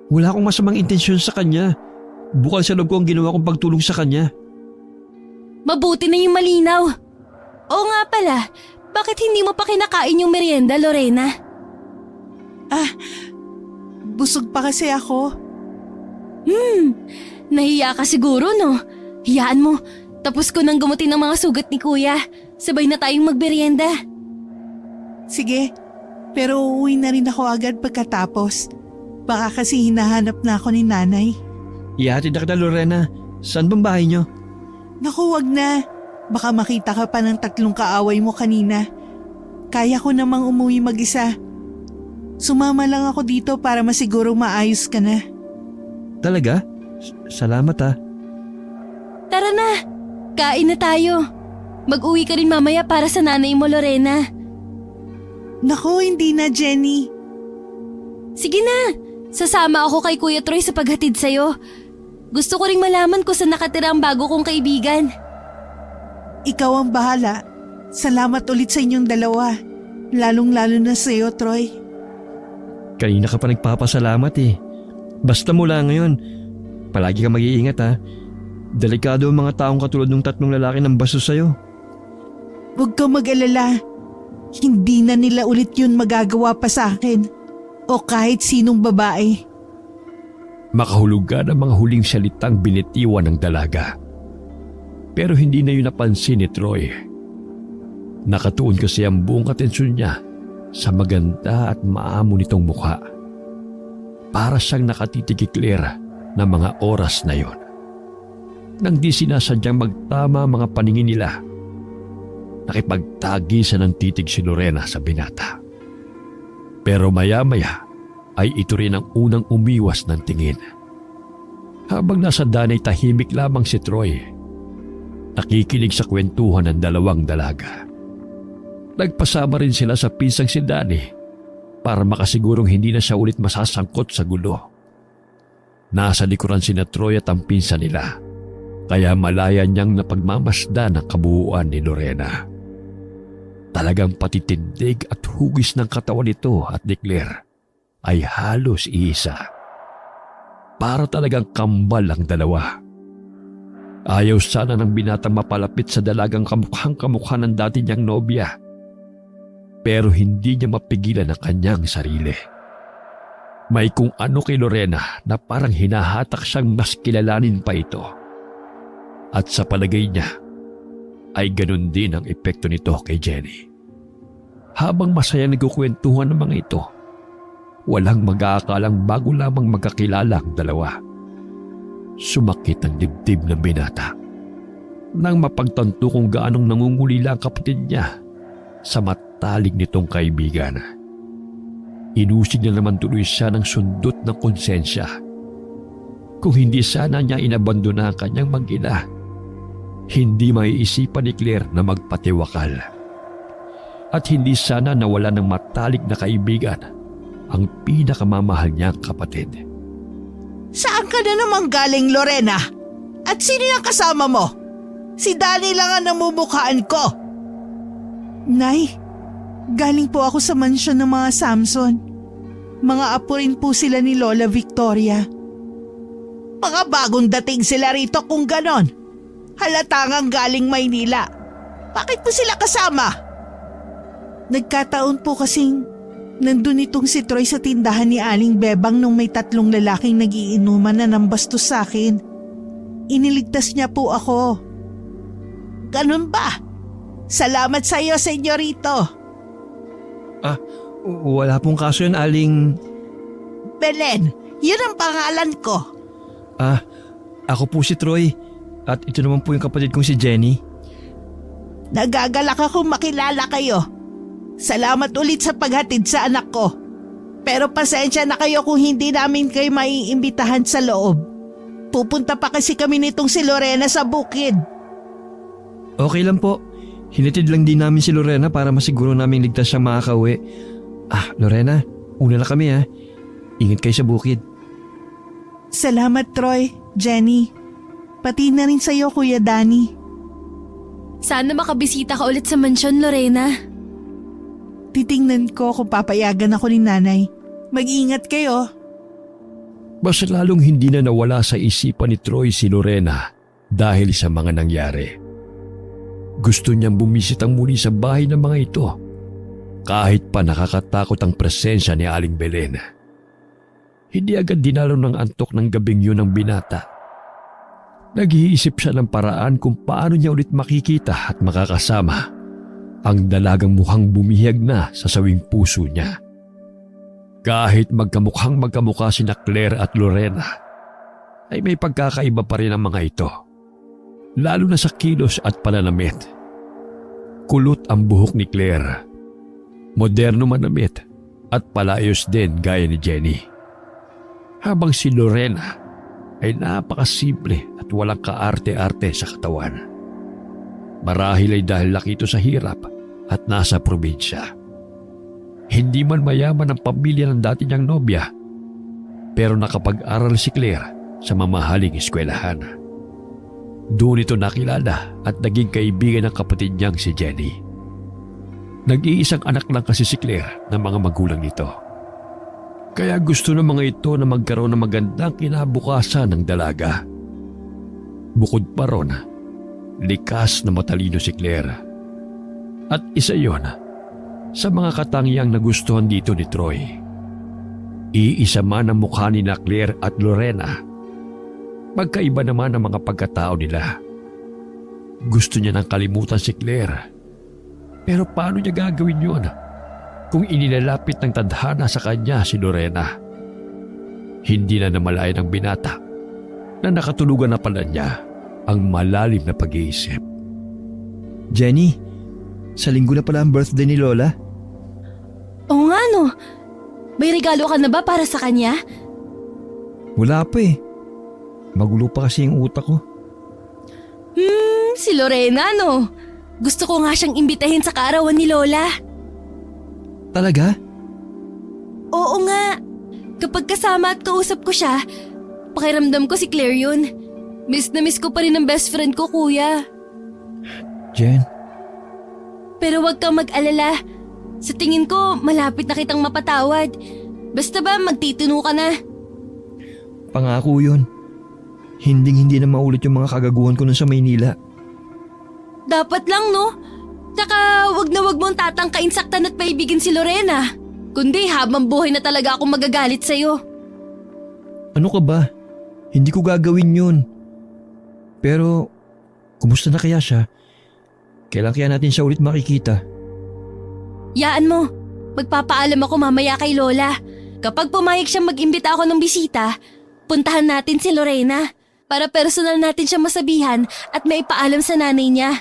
Wala akong masamang intensyon sa kanya. Bukal sa loob ko ang ginawa kong pagtulong sa kanya. Mabuti na yung malinaw. Oo nga pala, bakit hindi mo pa kinakain yung merienda, Lorena? Busog pa kasi ako. Nahiya ka siguro no? Hiyaan mo, tapos ko nang gumutin ng mga sugat ni kuya. Sabay na tayong magmerienda. Sige, pero uuwi na rin ako agad pagkatapos. Baka kasi hinahanap na ako ni nanay. Ihatid na kita, Lorena. Saan bang bahay niyo? Naku, wag na. Baka makita ka pa ng tatlong kaaway mo kanina. Kaya ko namang umuwi mag-isa. Sumama lang ako dito para masigurong maayos ka na. Talaga? Salamat ah. Tara na, kain na tayo. Mag-uwi ka rin mamaya para sa nanay mo, Lorena. Naku, hindi na, Jenny. Sige na, sasama ako kay Kuya Troy sa paghatid sa'yo. Gusto ko ring malaman kung saan nakatira ang bago kong kaibigan. Ikaw ang bahala. Salamat ulit sa inyong dalawa. Lalong-lalo na sa'yo, Troy. Kanina ka pa nagpapasalamat eh. Basta mula ngayon, palagi ka mag-iingat ha. Delikado ang mga taong katulad ng 3 lalaki ng baso sa'yo. Huwag kang mag-alala. Hindi na nila ulit yun magagawa pa sa akin. O kahit sinong babae. Makahulugan ang mga huling salitang binitiwan ng dalaga. Pero hindi na yun napansin ni Troy. Nakatuon kasi ang buong atensyon niya sa maganda at maamo nitong mukha. Para siyang nakatitig kay Claire ng mga oras na yon. Nang di sinasadyang magtama ang mga paningin nila, nakipagtagisan ng titig si Lorena sa binata. Pero maya-maya ay ito rin ang unang umiwas ng tingin. Habang nasa danay tahimik lamang si Troy, nakikinig sa kwentuhan ng 2 dalaga. Nagpasama rin sila sa pinsang si Danny para makasigurong hindi na siya ulit masasangkot sa gulo. Nasa likuran sina Troy at ang pinsan nila, kaya malaya niyang napagmamasdan ang kabuuan ni Lorena. Talagang patitindig at hugis ng katawan nito at ni Claire ay halos iisa. Para talagang kambal ang dalawa. Ayaw sana ng binatang mapalapit sa dalagang kamukhang kamukha ng dati niyang nobya. Pero hindi niya mapigilan ang kanyang sarili. May kung ano kay Lorena na parang hinahatak siyang mas kilalanin pa ito. At sa palagay niya, ay ganun din ang epekto nito kay Jenny. Habang masaya nagkukwentuhan ng mga ito, walang mag-aakalang bago lamang magkakilala ang dalawa. Sumakit ang dibdib ng binata nang mapagtanto kung gaanong nangungulila ang kapatid niya sa matalik nitong kaibigan. Inusig niya naman tuloy siya ng sundot ng konsensya. Kung hindi sana niya inabandona ang kanyang mag-ina, hindi maiisipan ni Claire na magpatiwakal. At hindi sana nawala ng matalik na kaibigan ang pinakamamahal niyang kapatid. Saan ka na naman galing, Lorena? At sino yung kasama mo? Si Danny lang ang namumukhaan ko. Nay, galing po ako sa mansyon ng mga Samson. Mga apo rin po sila ni Lola Victoria. Mga bagong dating sila rito kung ganon. Halatangang galing Maynila. Bakit po sila kasama? Nagkataon po kasing nandun itong si Troy sa tindahan ni Aling Bebang nung may 3 lalaking nagiinuman na ng bastos sa akin. Iniligtas niya po ako. Ganun ba? Salamat sa iyo, senyorito. Wala pong kaso yun, Aling... Belen, yun ang pangalan ko. Ako po si Troy. At ito naman po yung kapatid kong si Jenny. Nagagalak akong makilala kayo. Salamat ulit sa paghatid sa anak ko. Pero pasensya na kayo kung hindi namin kayo maiimbitahan sa loob. Pupunta pa kasi kami nitong si Lorena sa bukid. Okay lang po. Hinatid lang din namin si Lorena para masiguro namin ligtas siyang makakauwi. Lorena, una na kami ha. Ingat kayo sa bukid. Salamat, Troy, Jenny. Pati na rin sa'yo, Kuya Danny. Sana makabisita ka ulit sa mansyon, Lorena. Titingnan ko kung papayagan ako ni Nanay. Mag-ingat kayo. Mas lalong hindi na nawala sa isipan ni Troy si Lorena dahil sa mga nangyari. Gusto niyang bumisitang muli sa bahay ng mga ito kahit pa nakakatakot ang presensya ni Aling Belen. Hindi agad dinalo ng antok ng gabing yun ng binata. Nag-iisip siya ng paraan kung paano niya ulit makikita at makakasama ang dalagang mukhang bumihag na sa sawing puso niya. Kahit magkamukhang magkamukha sina Claire at Lorena, ay may pagkakaiba pa rin ang mga ito. Lalo na sa kilos at pananamit. Kulot ang buhok ni Claire. Moderno manamit at palayos din gaya ni Jenny. Habang si Lorena ay napakasimple at walang kaarte-arte sa katawan. Marahil ay dahil laki ito sa hirap at nasa probinsya. Hindi man mayaman ang pamilya ng dati niyang nobya, pero nakapag-aral si Claire sa mamahaling eskwelahan. Doon ito nakilala at naging kaibigan ng kapatid niyang si Jenny. Nag-iisang anak lang kasi si Claire ng mga magulang nito. Kaya gusto ng mga ito na magkaroon ng magandang kinabukasan ng dalaga. Bukod pa ron, likas na matalino si Claire. At isa yon sa mga katangiang nagustuhan dito ni Troy. Iisa man ang mukha ni na Claire at Lorena. Magkaiba naman ang mga pagkatao nila. Gusto niya nang kalimutan si Claire. Pero paano niya gagawin yun kung inilalapit ng tadhana sa kanya si Lorena? Hindi na namalayan ng binata na nakatulugan na pala niya ang malalim na pag-iisip. Jenny, sa linggo na pala ang birthday ni Lola. Oo nga no. May regalo ka na ba para sa kanya? Wala pa eh. Magulo pa kasi yung utak ko. Si Lorena no. Gusto ko nga siyang imbitahin sa kaarawan ni Lola. Talaga? Oo nga. Kapag kasama at kausap ko siya, pakiramdam ko si Claire yun. Miss na miss ko pa rin ang best friend ko, kuya. Jen, Pero wag kang mag-alala. Sa tingin ko, malapit na kitang mapatawad. Basta ba magtitino ka na? pangako yun. Hinding-hindi na maulit yung mga kagaguhan ko nun sa Maynila. Dapat lang no. Tsaka wag na wag mong tatangkain saktan at paibigin si Lorena. Kundi habang buhay na talaga akong magagalit sa'yo. Ano ka ba? Hindi ko gagawin yun. Pero, kumusta na kaya siya? Kailan kaya natin siya ulit makikita? Yaan mo. Magpapaalam ako mamaya kay Lola. Kapag pumayag siyang mag-imbita ako ng bisita, puntahan natin si Lorena para personal natin siya masabihan at maipaalam sa nanay niya.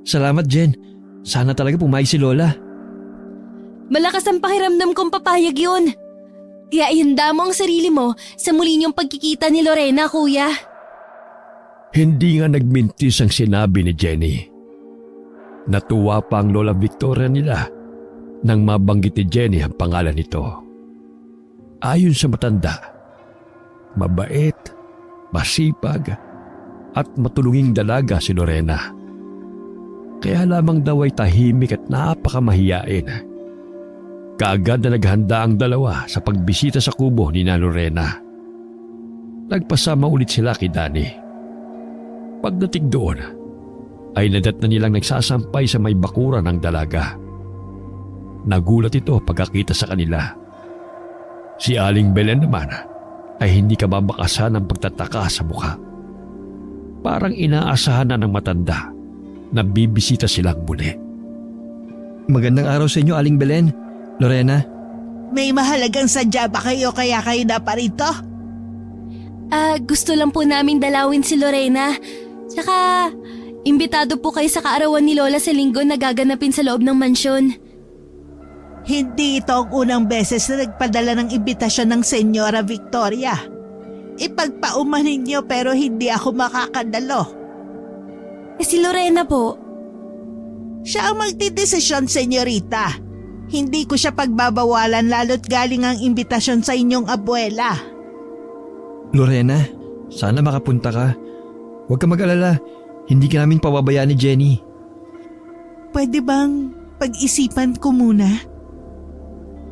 Salamat, Jen. Sana talaga pumayag si Lola. Malakas ang pakiramdam kong papayag yun. Kaya ihanda mo ang sarili mo sa muli niyong pagkikita ni Lorena, kuya. Hindi nga nagmintis ang sinabi ni Jenny. Natuwa pa ang Lola Victoria nila nang mabanggit ni Jenny ang pangalan nito. Ayon sa matanda, mabait, masipag at matulunging dalaga si Lorena. Kaya lamang daw ay tahimik at napakamahiyain. Kaagad na naghanda ang dalawa sa pagbisita sa kubo ni na Lorena. Nagpasama ulit sila kay Danny. Pagdating doon, ay nadat na nilang nagsasampay sa may bakuran ng dalaga. Nagulat ito pagkakita sa kanila. Si Aling Belen naman ay hindi kababakasan ng pagtataka sa mukha. Parang inaasahan na ng matanda na bibisita silang muli. Magandang araw sa inyo, Aling Belen. Lorena? May mahalagang sadya ba kayo kaya kayo na parito? Gusto lang po namin dalawin si Lorena. Tsaka, imbitado po kayo sa kaarawan ni Lola sa linggo na gaganapin sa loob ng mansyon. Hindi ito ang unang beses na nagpadala ng imbitasyon ng Senyora Victoria. Ipagpaumanin niyo pero hindi ako makakadalo. Si Lorena po. Siya ang magdidesisyon, senyorita. Hindi ko siya pagbabawalan lalo't galing ang imbitasyon sa inyong abuela. Lorena, sana makapunta ka. Huwag ka mag-alala. Hindi ka namin pababayaan ni Jenny. Pwede bang pag-isipan ko muna?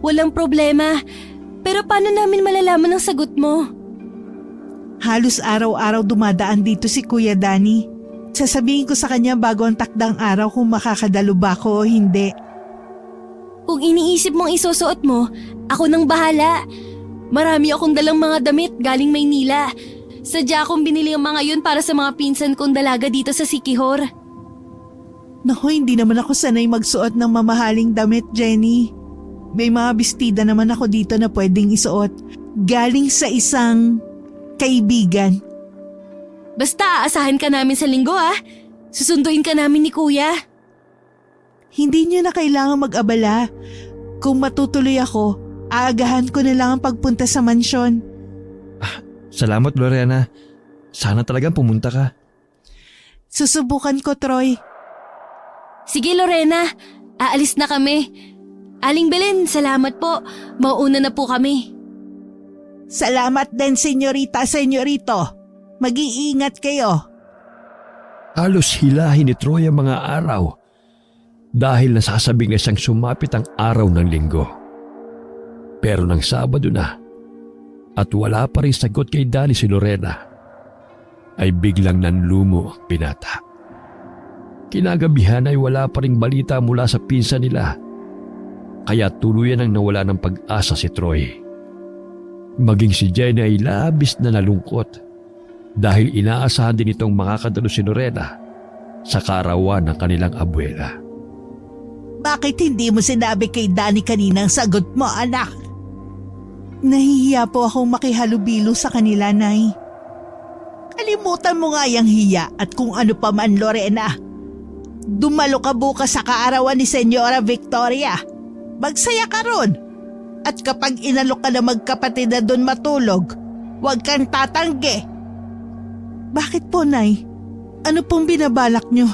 Walang problema. Pero paano namin malalaman ang sagot mo? Halos araw-araw dumadaan dito si Kuya Danny. Sasabihin ko sa kanya bago ang takdang araw kung makakadalo ba ako o hindi. Kung iniisip mong isusuot mo, ako nang bahala. Marami akong dalang mga damit galing Maynila. Sadya akong binili ang mga yun para sa mga pinsan kong dalaga dito sa Siquijor. Naku, hindi naman ako sanay magsuot ng mamahaling damit, Jenny. May mga bestida naman ako dito na pwedeng isuot. Galing sa isang kaibigan. Basta aasahan ka namin sa linggo Susunduin ka namin ni Kuya. Hindi niyo na kailangan mag-abala. Kung matutuloy ako, aagahan ko na lang ang pagpunta sa mansyon. Salamat, Lorena. Sana talagang pumunta ka. Susubukan ko, Troy. Sige Lorena, aalis na kami. Aling Belen, salamat po. Mauuna na po kami. Salamat din, senyorita, senyorito. Mag-iingat kayo. Halos hilahin ni Troy ang mga araw dahil nasasabing na siyang sumapit ang araw ng linggo. Pero nang Sabado na at wala pa rin sagot kay Danny si Lorena, ay biglang nanlumo ang binata. Kinagabihan ay wala pa ring balita mula sa pinsan nila, kaya tuluyan ang nawala ng pag-asa si Troy. Maging si Jenny ay labis na nalungkot dahil inaasahan din itong makakadalo si Lorena sa kaarawan ng kanilang abuela. Bakit hindi mo sinabi kay Danny kanina ang sagot mo, anak? Nahihiya po akong makihalubilo sa kanila, Nay. Kalimutan mo nga yung hiya at kung ano pa man, Lorena. Dumalo ka bukas sa kaarawan ni Senyora Victoria. Magsaya ka ron. At kapag inalok ka na magkapatid na doon matulog, huwag kang tatanggi. Bakit po, Nay? Ano pong binabalak nyo?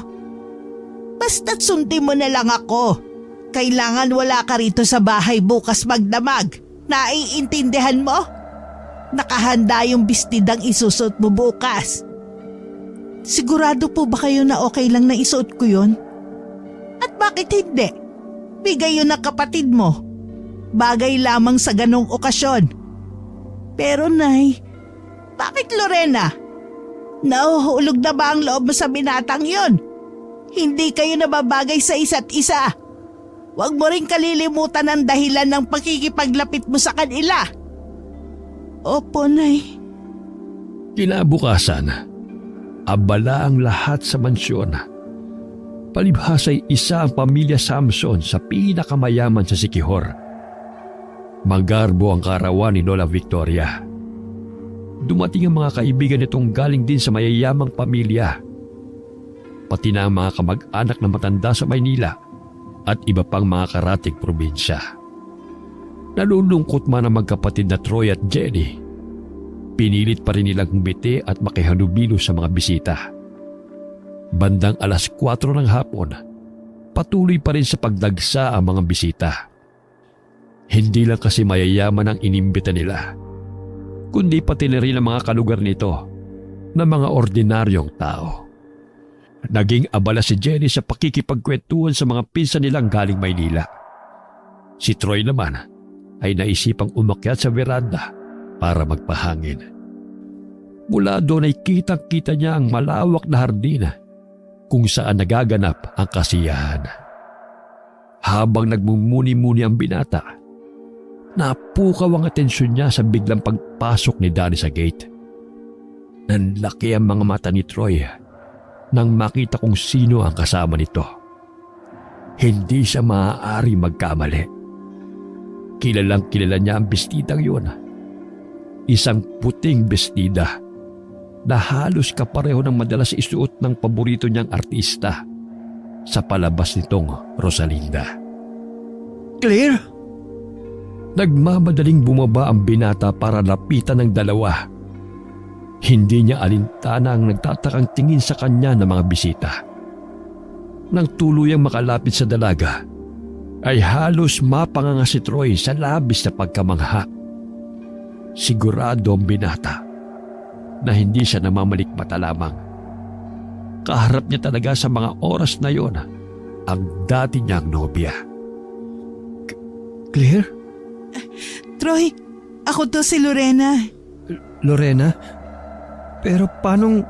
Basta't sundin mo na lang ako. Kailangan wala ka rito sa bahay bukas magdamag. Naiintindihan mo? Nakahanda yung bestidang isusuot mo bukas. Sigurado po ba kayo na okay lang na isuot ko yun? At bakit hindi? Bigay yun ng kapatid mo. Bagay lamang sa ganong okasyon. Pero Nay, bakit Lorena? Nahuhulog na ba ang loob mo sa binatang yun? Hindi kayo nababagay sa isa't isa. Huwag mo rin kalilimutan ang dahilan ng pakikipaglapit mo sa kanila. Opo, Nay. Kinabukasan, abala ang lahat sa mansyon. Palibhas ay isa ang pamilya Samson sa pinakamayaman sa Siquijor. Magarbo ang kaarawan ni Lola Victoria. Dumating ang mga kaibigan nitong galing din sa mayayamang pamilya. Pati na ang mga kamag-anak na matanda sa Maynila at iba pang mga karatig probinsya. Nalulungkot man ang magkapatid na Troy at Jenny. Pinilit pa rin nilang humiti at makihalubilo sa mga bisita. Bandang 4:00 ng hapon, patuloy pa rin sa pagdagsa ang mga bisita. Hindi lang kasi mayayaman ang inimbita nila, kundi pati na rin ang mga kalugar nito na mga ordinaryong tao. Naging abala si Jenny sa pakikipagkwentuhan sa mga pinsan nilang galing Maynila. Si Troy naman ay naisipang umakyat sa veranda para magpahangin. Mula doon ay kitang-kita niya ang malawak na hardin kung saan nagaganap ang kasiyahan. Habang nagmumuni-muni ang binata, napukaw ang atensyon niya sa biglang pagpasok ni Danny sa gate. Nanlaki ang mga mata ni Troy nang makita kung sino ang kasama nito. Hindi siya maaari magkamali. Kilalang kilala niya ang bestidang yun. Isang puting bestida na halos kapareho ng madalas isuot ng paborito niyang artista sa palabas nitong Rosalinda. Claire? Nagmamadaling bumaba ang binata para lapitan ng dalawa. Hindi niya alintana ang nagtatakang tingin sa kanya ng mga bisita. Nang tuluyang makalapit sa dalaga, ay halos mapanganga si Troy sa labis na pagkamangha. Sigurado ang binata na hindi siya namamalikmata lamang. Kaharap niya talaga sa mga oras na yon ang dati niyang nobya. Claire? Troy, ako to si Lorena. Lorena? Pero paanong...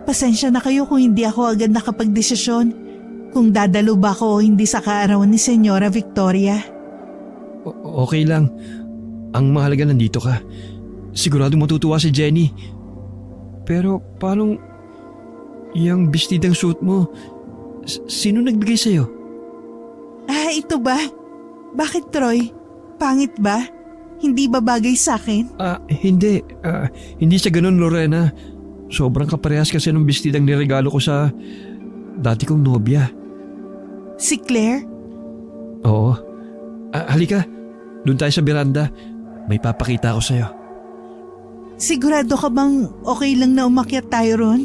Pasensya na kayo kung hindi ako agad nakapagdesisyon kung dadalo ba ako o hindi sa kaarawan ni Senyora Victoria. Okay lang. Ang mahalaga nandito ka. Sigurado matutuwa si Jenny. Pero paanong... Yang bestidang suit mo, sino nagbigay sa'yo? Ito ba? Bakit, Troy? Pangit ba? Hindi ba bagay sa akin? Hindi. Hindi sa ganun, Lorena. Sobrang kaparehas kasi ng bestidang niregalo ko sa dati kong nobya. Si Claire? Oo. Halika, doon tayo sa beranda. May papakita ako sa'yo. Sigurado ka bang okay lang na umakyat tayo ron?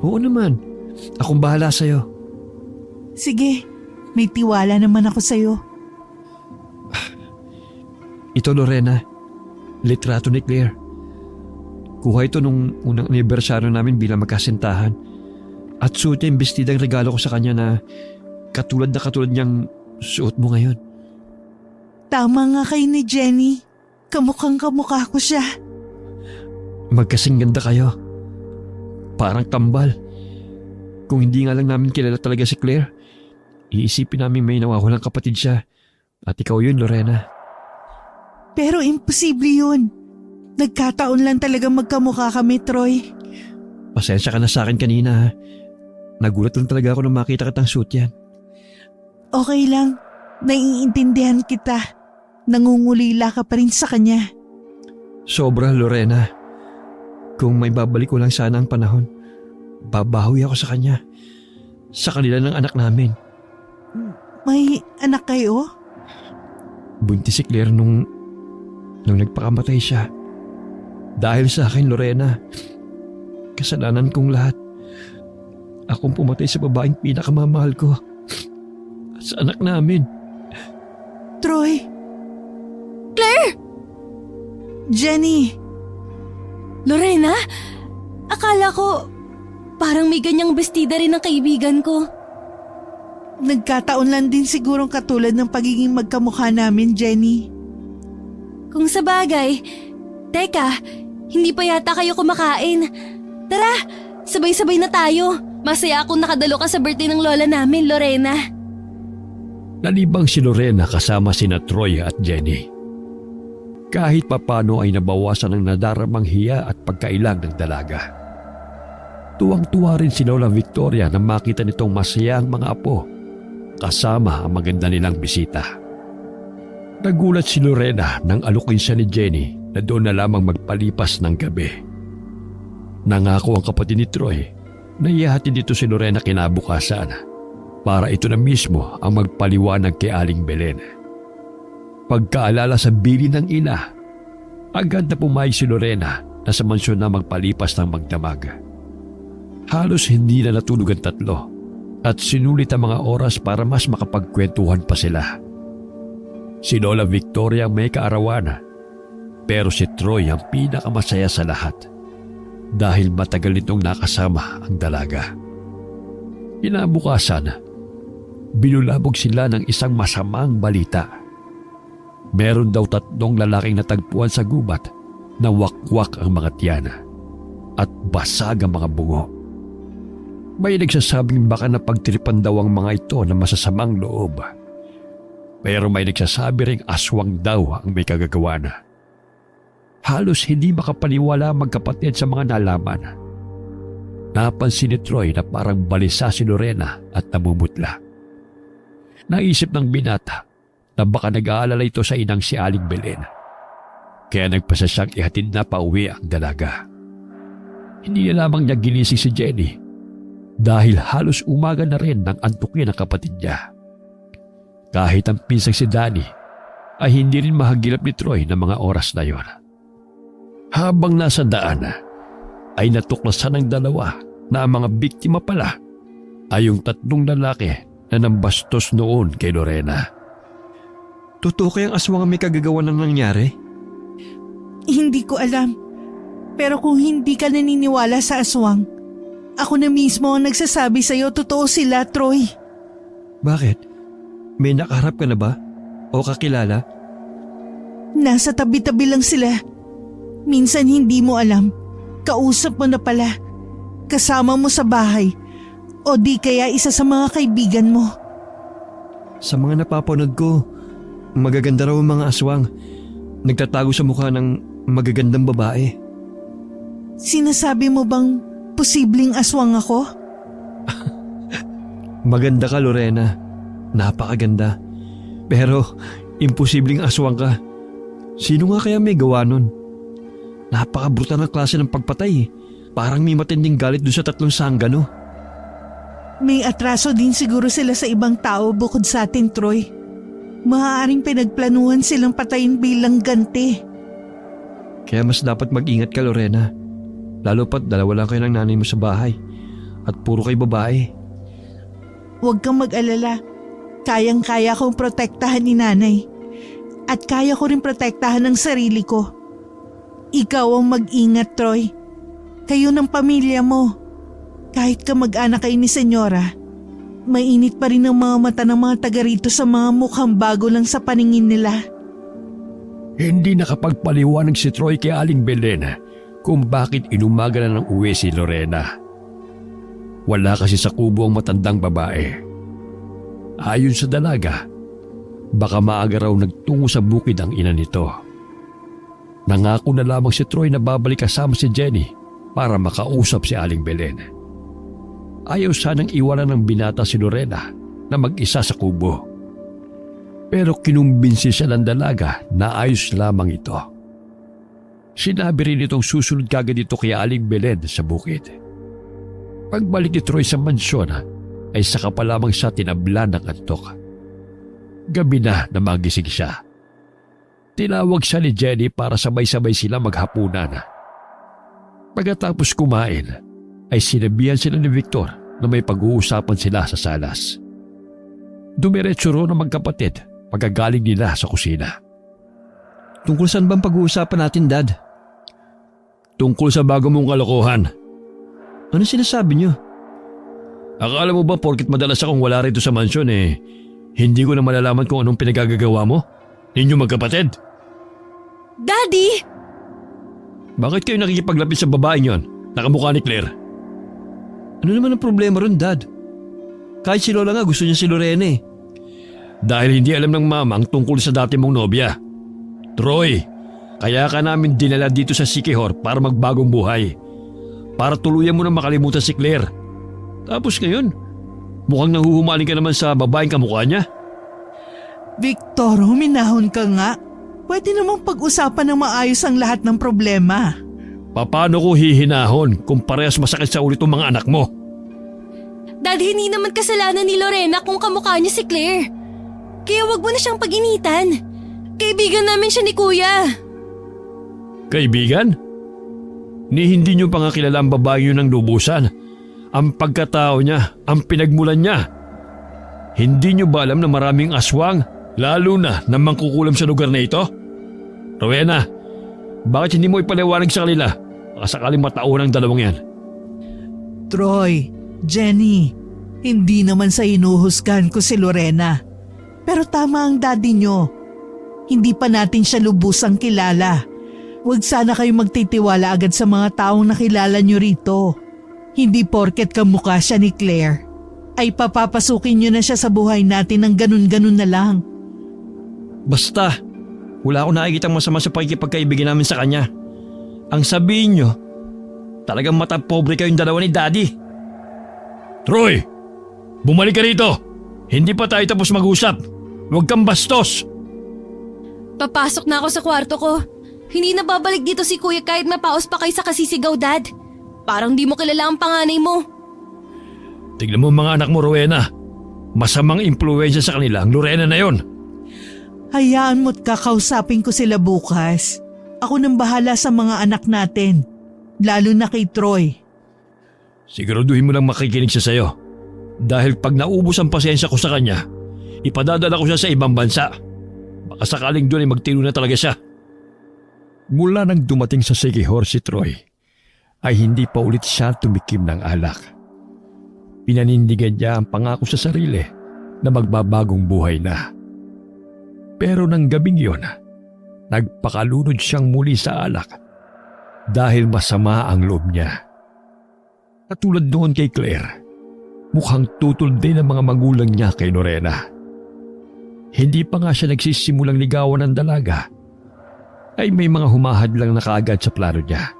Oo naman. Akong bahala sa'yo. Sige, may tiwala naman ako sa'yo. Ito, Lorena. Litrato ni Claire. Kuha ito nung unang anibersaryo namin bilang magkasintahan. At suot niya yung bestidang regalo ko sa kanya na katulad niyang suot mo ngayon. Tama nga kayo ni Jenny. Kamukhang kamukha ko siya. Magkasing ganda kayo. Parang kambal. Kung hindi nga lang namin kilala talaga si Claire, iisipin namin may nawawalang kapatid siya. At ikaw yun, Lorena. Pero imposible yun. Nagkataon lang talaga magkamukha kami, Troy. Pasensya ka na sa akin kanina ha. Nagulat lang talaga ako nang makita kitang suit yan. Okay lang. Naiintindihan kita. Nangungulila ka pa rin sa kanya. Sobra, Lorena. Kung may babalik ko lang sana ang panahon, babawi ako sa kanya. Sa kanila ng anak namin. May anak kayo? Buntis si Claire nung nagpakamatay siya. Dahil sa akin, Lorena. Kasalanan kong lahat. Akong pumatay sa babaeng pinakamamahal ko. At sa anak namin. Troy? Claire! Jenny! Lorena? Akala ko parang may ganyang bestida rin ang kaibigan ko. Nagkataon lang din sigurong katulad ng pagiging magkamukha namin, Jenny. Kung sa bagay, teka, hindi pa yata kayo kumakain. Tara, sabay-sabay na tayo. Masaya akong nakadalo ka sa birthday ng lola namin, Lorena. Nalibang si Lorena kasama sina Troy at Jenny. Kahit papano ay nabawasan ang nadaramang hiya at pagkailang ng dalaga. Tuwang-tuwa rin si Lola Victoria na makita nitong masayang mga apo kasama ang maganda nilang bisita. Nagulat si Lorena nang alukin siya ni Jenny na doon na lamang magpalipas ng gabi. Nangako ang kapatid ni Troy na ihahatid dito si Lorena kinabukasan para ito na mismo ang magpaliwanag kay Aling Belen. Pagkaalala sa bili ng ina, agad na pumayag si Lorena na sa mansyon na magpalipas ng magdamag. Halos hindi na natulog ang tatlo at sinulit ang mga oras para mas makapagkwentuhan pa sila. Si Lola Victoria ang may kaarawan, pero si Troy ang pinakamasaya sa lahat dahil matagal nitong nakasama ang dalaga. Kinabukasan, binulabog sila ng isang masamang balita. Meron daw 3 lalaking natagpuan sa gubat na wakwak ang mga tiyan at basag ang mga bungo. May nagsasabing baka napagtripan daw ang mga ito na masasamang loob. Pero may nagsasabi ring aswang daw ang may kagagawa na. Halos hindi makapaniwala ang magkapatid sa mga nalaman. Napansin ni Troy na parang balisa si Lorena at namumutla. Naisip ng binata na baka nag-aalala ito sa inang si Aling Belen. Kaya nagpasa siyang ihatid na pauwi ang dalaga. Hindi na lamang niya ginising si Jenny dahil halos umaga na rin nang antukin ang kapatid niya. Kahit ang pinsang si Danny ay hindi rin mahagilap ni Troy ng mga oras na yon. Habang nasa daan ay natuklasan ng dalawa na ang mga biktima pala ay yung 3 lalaki na nambastos noon kay Lorena. Totoo kayang aswang ang may kagagawa na nangyari? Hindi ko alam. Pero kung hindi ka naniniwala sa aswang, ako na mismo ang nagsasabi sa'yo totoo sila, Troy. Bakit? May nakaharap ka na ba? O kakilala? Nasa tabi-tabi lang sila. Minsan hindi mo alam. Kausap mo na pala. Kasama mo sa bahay. O di kaya isa sa mga kaibigan mo. Sa mga napapanood ko, magaganda raw ang mga aswang. Nagtatago sa mukha ng magagandang babae. Sinasabi mo bang posibleng aswang ako? Maganda ka, Lorena. Napakaganda. Pero imposibleng aswang ka. Sino nga kaya may gawa nun? Napakabrutal ng klase ng pagpatay. Parang may matinding galit dun sa 3 sanggano. May atraso din siguro sila sa ibang tao bukod sa atin, Troy. Maaaring pinagplanuhan silang patayin bilang ganti. Kaya mas dapat mag-ingat ka, Lorena. Lalo pat 2 lang kayo ng nanay mo sa bahay. At puro kayo babae. Huwag kang mag-alala. Kayang-kaya kong protektahan ni nanay. At kaya ko rin protektahan ng sarili ko. Ikaw ang mag-ingat, Troy. Kayo ng pamilya mo. Kahit ka mag-anak kayo ni Senyora, mainit pa rin ang mga mata ng mga taga rito sa mga mukhang bago lang sa paningin nila. Hindi nakapagpaliwanag si Troy kay Aling Belen kung bakit inumaga na ng uwi si Lorena. Wala kasi sa kubo ang matandang babae. Ayon sa dalaga, baka maaga raw nagtungo sa bukid ang ina nito. Nangako na lamang si Troy na babalik kasama si Jenny para makausap si Aling Belen. Ayaw sanang iwanan ng binata si Lorena na mag-isa sa kubo. Pero kinumbinsi siya ng dalaga na ayos lamang ito. Sinabi rin itong susunod kagad ito kay Aling Belen sa bukid. Pagbalik ni Troy sa mansyon ay saka pa lamang siya tinabla ng antok. Gabi na magising siya. Tinawag siya ni Jenny para sabay-sabay sila maghapunan. Pagkatapos kumain ay sinabihan sila ni Victor na may pag-uusapan sila sa salas. Dumiretso roon ang magkapatid pagkagaling nila sa kusina. Tungkol saan bang pag-uusapan natin, Dad? Tungkol sa bago mong kalokohan. Ano sinasabi niyo? Akala mo ba porkit madalas akong wala rito sa mansyon hindi ko na malalaman kung anong pinagagagawa mo? Ninyo magkapatid? Daddy! Bakit kayo nakikipaglapit sa babaeng yon? Nakamukha ni Claire. Ano naman ang problema ron, Dad? Kahit si Lola nga gusto niya si Lorena eh. Dahil hindi alam ng mama ang tungkol sa dati mong nobya. Troy, kaya ka namin dinala dito sa Sikihor para magbagong buhay. Para tuluyan mo na makalimutan si Claire. Tapos ngayon, mukhang nahuhumaling ka naman sa babaeng kamukha niya. Victor, huminahon ka nga. Pwede namang pag-usapan ng maayos ang lahat ng problema. Paano ko hihinahon kung parehas masakit sa ulit ang mga anak mo? Dad, hindi naman kasalanan ni Lorena kung kamukha niya si Claire. Kaya wag mo na siyang pag-initan. Kaibigan namin siya ni Kuya. Kaibigan? Ni hindi niyo pa nga kilala ang babae yun ng lubusan. Ang pagkatao niya, ang pinagmulan niya. Hindi niyo ba alam na maraming aswang, lalo na mangkukulam sa lugar na ito? Rowena, bakit hindi mo ipaliwanag sa kanila? Baka sakaling matauhan ang dalawang yan. Troy, Jenny, hindi naman sa inuhusgan ko si Lorena. Pero tama ang daddy nyo. Hindi pa natin siya lubusang kilala. Huwag sana kayo magtitiwala agad sa mga taong nakilala nyo rito. Hindi porket kamukha siya ni Claire, ay papapasukin nyo na siya sa buhay natin ng ganun-ganun na lang. Basta, wala akong nakikitang masama sa pakikipagkaibigan namin sa kanya. Ang sabihin nyo, talagang matapobre kayong dalawa ni Daddy. Troy, bumalik ka rito. Hindi pa tayo tapos mag-usap. Huwag kang bastos. Papasok na ako sa kwarto ko. Hindi na babalik dito si Kuya kahit mapaos pa kayo sa kasisigaw, Dad. Parang di mo kilala ang panganay mo. Tignan mo mga anak mo, Rowena. Masamang impluwensya sa kanila ang Lorena na yon. Hayaan mo't kakausapin ko sila bukas. Ako nang bahala sa mga anak natin, lalo na kay Troy. Siguraduhin mo lang makikinig siya sa'yo. Dahil pag naubos ang pasensya ko sa kanya, ipadadala ko siya sa ibang bansa. Baka sakaling doon ay magtino na talaga siya. Mula nang dumating sa Sikihor si Troy, ay hindi pa ulit siya tumikim ng alak. Pinanindigan niya ang pangako sa sarili na magbabagong buhay na. Pero nang gabing yon, nagpakalunod siyang muli sa alak dahil masama ang loob niya. Katulad noon kay Claire, mukhang tutol din ang mga magulang niya kay Lorena. Hindi pa nga siya nagsisimulang ligawan ng dalaga, ay may mga humahadlang na kaagad sa plano niya.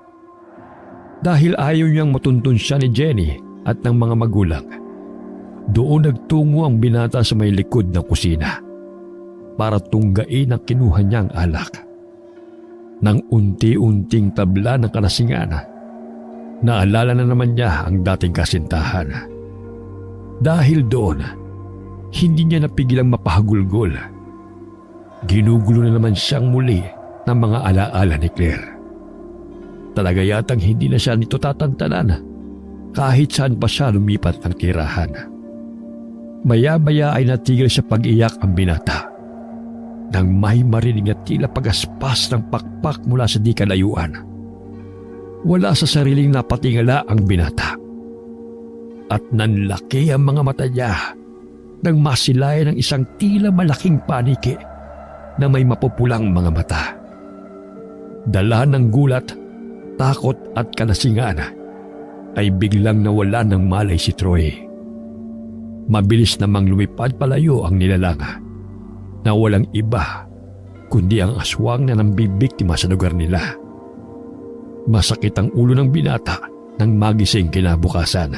Dahil ayaw niyang matuntun siya ni Jenny at ng mga magulang, doon nagtungo ang binata sa may likod ng kusina para tunggain ang kinuha niyang alak. Nang unti-unting tabla ng kalasingan, naalala na naman niya ang dating kasintahan. Dahil doon, hindi niya napigilang mapahagulgol. Ginugulo na naman siyang muli ng mga alaala ni Claire. Talaga yatang hindi na siya nito tatantanan kahit saan pa siya lumipat ng tirahan. Maya-maya ay natigil sa pag-iyak ang binata nang may marinig na tila pagaspas ng pakpak mula sa di kalayuan. Wala sa sariling napatingala ang binata. at nanlaki ang mga mata niya nang masilayan ng isang tila malaking paniki na may mapupulang mga mata. Dala ng gulat, takot at kalasingan ay biglang nawala ng malay si Troy. Mabilis namang lumipad palayo ang nilalang na walang iba kundi ang aswang na nambibiktima sa lugar nila. Masakit ang ulo ng binata nang magising kinabukasan.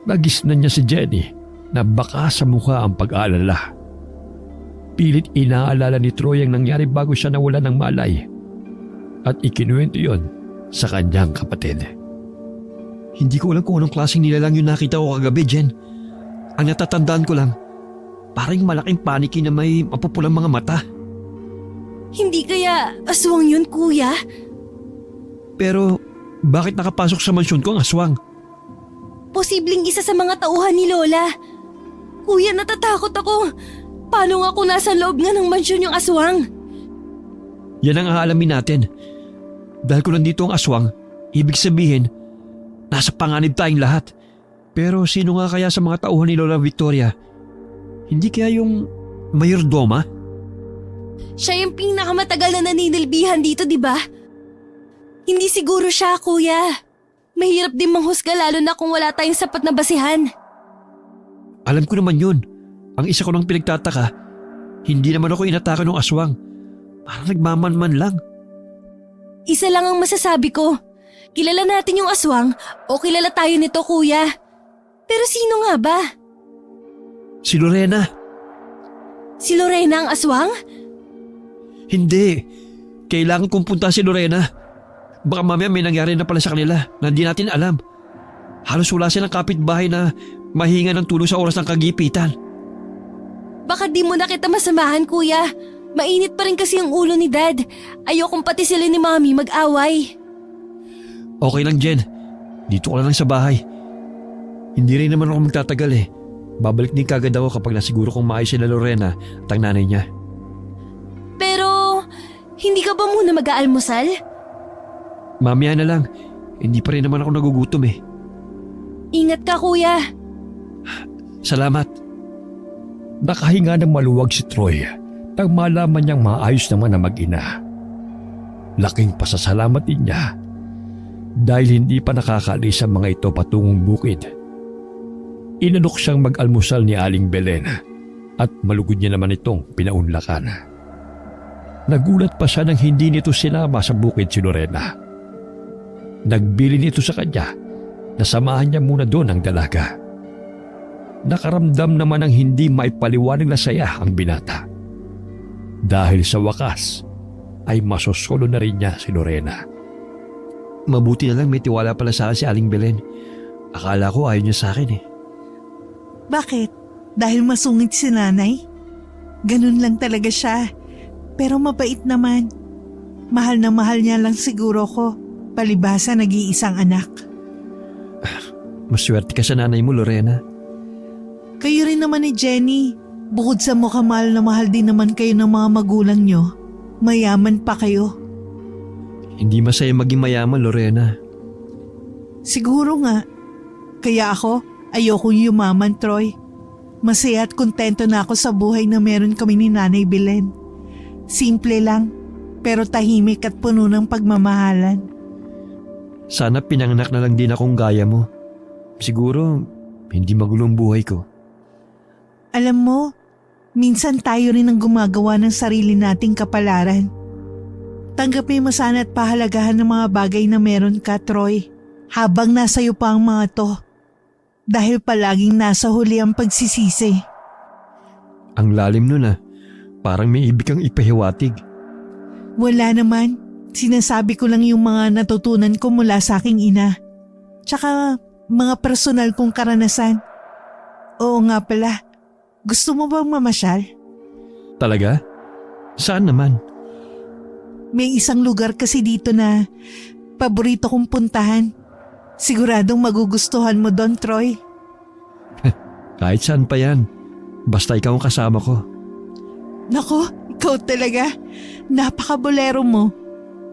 Nagisnan niya si Jenny na baka sa mukha ang pag-aalala. Pilit inaalala ni Troy ang nangyari bago siya nawala ng malay at ikinuwento yon sa kanyang kapatid. Hindi ko alam kung anong klaseng nilalang yung nakita ko kagabi, Jen. Ang natatandaan ko lang, parang malaking paniki na may mapupulang mga mata. Hindi kaya aswang yun, kuya? Pero bakit nakapasok sa mansyon ko ang aswang? Posibleng isa sa mga tauhan ni Lola. Kuya, natatakot ako. Paano nga kung nasa loob nga ng mansyon yung aswang? Yan ang aalamin natin. Dahil kung nandito ang aswang, ibig sabihin, nasa panganib tayong lahat. Pero sino nga kaya sa mga tauhan ni Lola Victoria? Hindi kaya yung mayordoma? Siya yung pinakamatagal na naninilbihan dito, di ba? Hindi siguro siya, kuya. Mahirap din manghusga lalo na kung wala tayong sapat na basihan. Alam ko naman yun. Ang isa ko nang pinagtataka, hindi naman ako inatake ng aswang. Parang nagmamanman lang. Isa lang ang masasabi ko. Kilala natin yung aswang o kilala tayo nito, kuya. Pero sino nga ba? Si Lorena. Si Lorena ang aswang? Hindi. Kailangan kong punta si Lorena. Baka mamaya may nangyari na pala sa kanila na hindi natin alam. Halos wala silang kapitbahay na mahinga ng tulong sa oras ng kagipitan. Baka di mo na kita masamahan, kuya. Mainit pa rin kasi ang ulo ni Dad. Ayokong pati sila ni Mami mag-away. Okay lang, Jen. Dito ka lang sa bahay. Hindi rin naman ako magtatagal eh. Babalik din kagad ako kapag nasiguro kong maayos sila Lorena at ang nanay niya. Pero, hindi ka ba muna mag-aalmusal? Mamaya na lang. Hindi pa rin naman ako nagugutom eh. Ingat ka, kuya. Salamat. Nakahinga ng maluwag si Troy nang malaman niyang maayos naman na mag-ina. Laking pasasalamat din niya dahil hindi pa nakakaalis ang mga ito patungong bukid. Inalok siyang mag-almusal ni Aling Belen at malugod niya naman itong pinaunlakan. Nagulat pa siya nang hindi nito sinama sa bukid si Lorena. Nagbili nito sa kanya na samahan niya muna doon ang dalaga. Nakaramdam naman ng hindi maipaliwanag na saya ang binata. Dahil sa wakas ay masosolo na rin niya si Lorena. Mabuti na lang may tiwala pala sa akin si Aling Belen. Akala ko ayaw niya sa akin eh. Bakit? Dahil masungit si nanay? Ganun lang talaga siya. Pero mabait naman. Mahal na mahal niya lang siguro ko. Palibhasa nag-iisang anak. Maswerte ka sa nanay mo, Lorena. Kayo rin naman ni Jenny. Bukod sa mukhang mahal na mahal din naman kayo ng mga magulang nyo, mayaman pa kayo. Hindi masaya maging mayaman, Lorena. Siguro nga. Kaya ako, ayokong yumaman, Troy. Masaya at kontento na ako sa buhay na meron kami ni Nanay Belen. Simple lang, pero tahimik at puno ng pagmamahalan. Sana pinanganak na lang din akong gaya mo. Siguro, hindi magulong buhay ko. Alam mo, minsan tayo rin ang gumagawa ng sarili nating kapalaran. Tanggapin mo sana at pahalagahan ng mga bagay na meron ka, Troy, habang nasa iyo pa ang mga to. Dahil palaging nasa huli ang pagsisisi. Ang lalim nun ah. Parang may ibig kang ipahiwatig. Wala naman. Sinasabi ko lang yung mga natutunan ko mula sa aking ina. Tsaka mga personal kong karanasan. Oo nga pala. Gusto mo bang mamasyal? Talaga? Saan naman? May isang lugar kasi dito na paborito kong puntahan. Siguradong magugustuhan mo doon, Troy. Kahit saan pa yan. Basta ikaw ang kasama ko. Nako, ikaw talaga. Napaka-bolero mo.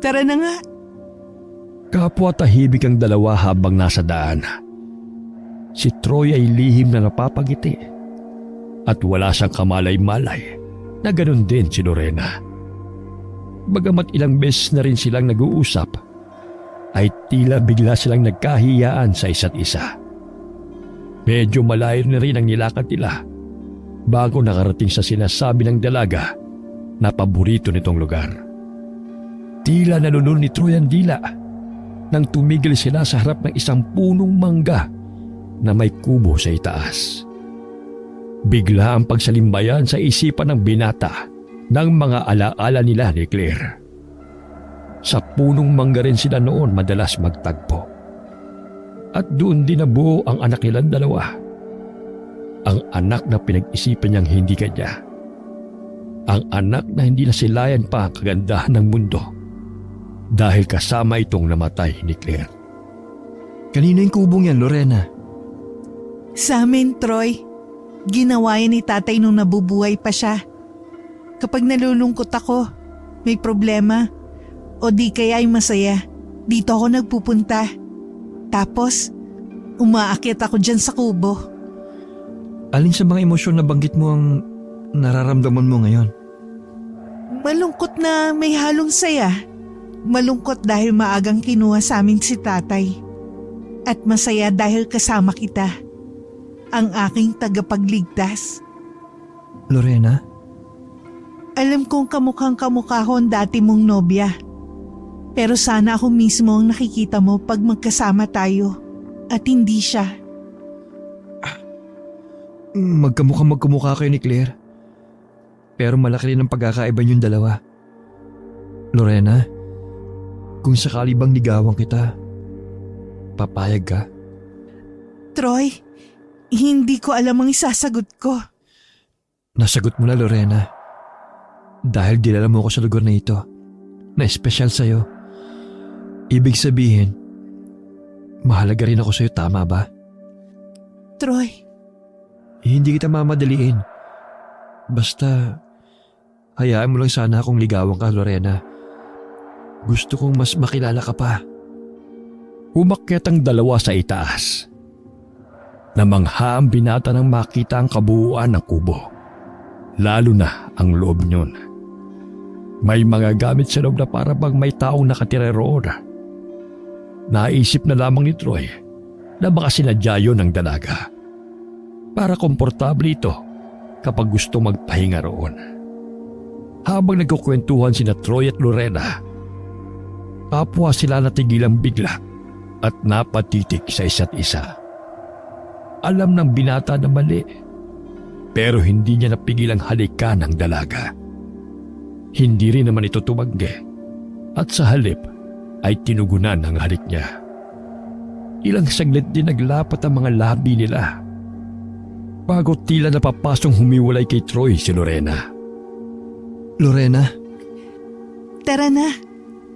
Tara na nga. Kapwa tahimik ang dalawa habang nasa daan. si Troy ay lihim na napapagiti. At wala siyang kamalay-malay na ganun din si Lorena. Bagamat ilang beses na rin silang nag-uusap, ay tila bigla silang nagkahiyaan sa isa't isa. Medyo malayo na rin ang nilakad nila bago nakarating sa sinasabi ng dalaga na paborito nitong lugar. Tila nalulun ni Troy ang dila nang tumigil sila sa harap ng isang punong mangga na may kubo sa itaas. Bigla ang pagsalimbayan sa isipan ng binata ng mga alaala nila ni Claire. Sa punong mangga rin sila noon madalas magtagpo. At doon din nabuo ang anak nilang dalawa. Ang anak na pinag-isipan niyang hindi kanya. Ang anak na hindi nasilayan pa ang kagandahan ng mundo dahil kasama itong namatay ni Claire. Kanino yung kubong yan, Lorena? Sa amin, Troy. Ginawa yan ni tatay nung nabubuhay pa siya. Kapag nalulungkot ako, may problema, o di kaya ay masaya, dito ako nagpupunta. Tapos, umaakyat ako dyan sa kubo. Alin sa mga emosyon na banggit mo ang nararamdaman mo ngayon? Malungkot na may halong saya. Malungkot dahil maagang kinuha sa amin si tatay. At masaya dahil kasama kita. Ang aking tagapagligtas. Lorena? Alam kong kamukhang kamukha ko ang dati mong nobya. Pero sana ako mismo ang nakikita mo pag magkasama tayo. At hindi siya. Magkamukha kayo ni Claire. Pero malaki rin ang pagkakaiba niyong dalawa. Lorena, kung sakali bang ligawan kita, papayag ka? Troy, hindi ko alam ang isasagot ko. Nasagot mo na, Lorena. Dahil dinala mo ako sa lugar na ito, na espesyal sa'yo. Ibig sabihin, mahalaga rin ako sa'yo, tama ba? Troy, Hindi kita mamadaliin. Basta, hayaan mo lang sana akong ligawan ka, Lorena. Gusto kong mas makilala ka pa. Umakyat ang dalawa sa itaas. Namangha ang binata nang makita ang kabuuan ng kubo. Lalo na ang loob niyon. May mga gamit sa loob na para bang may taong nakatira roon. Naisip na lamang ni Troy na baka sinadya yun ng dalaga. Para komportable ito kapag gusto magpahinga roon. Habang nagkukwentuhan sina Troy at Lorena, kapwa sila natigilang bigla at napatitig sa isa't isa. Alam ng binata na mali, pero hindi niya napigilang halikan ang dalaga. Hindi rin naman ito tumanggi at sa halip ay tinugunan ang halik niya. Ilang saglit din naglapat ang mga labi nila bago tila napapasong humiwalay kay Troy si Lorena. Lorena, tara na.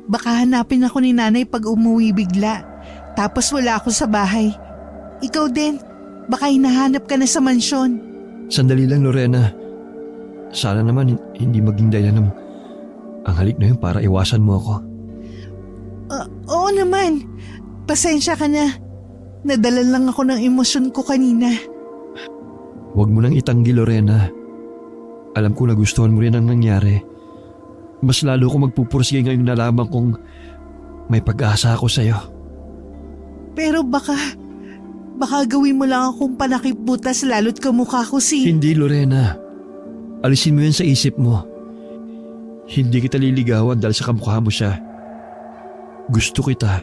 Baka hanapin ako ni nanay pag umuwi bigla. Tapos wala ako sa bahay. Ikaw din. Baka hinahanap ka na sa mansyon. sandali lang, Lorena. Sana naman hindi maging dahilan ng ang halik na yun para iwasan mo ako. Oo naman. Pasensya ka na. Nadala lang ako ng emosyon ko kanina. Huwag mo nang itanggi, Lorena. Alam ko nagustuhan mo rin ang nangyari. Mas lalo ko magpupursige ngayong nalaman kong may pag-asa ako sa'yo. Pero baka gawin mo lang akong panakibutas lalo't kamukha ko si... Hindi, Lorena. Alisin mo yan sa isip mo. Hindi kita liligawan dahil sa kamukha mo siya. Gusto kita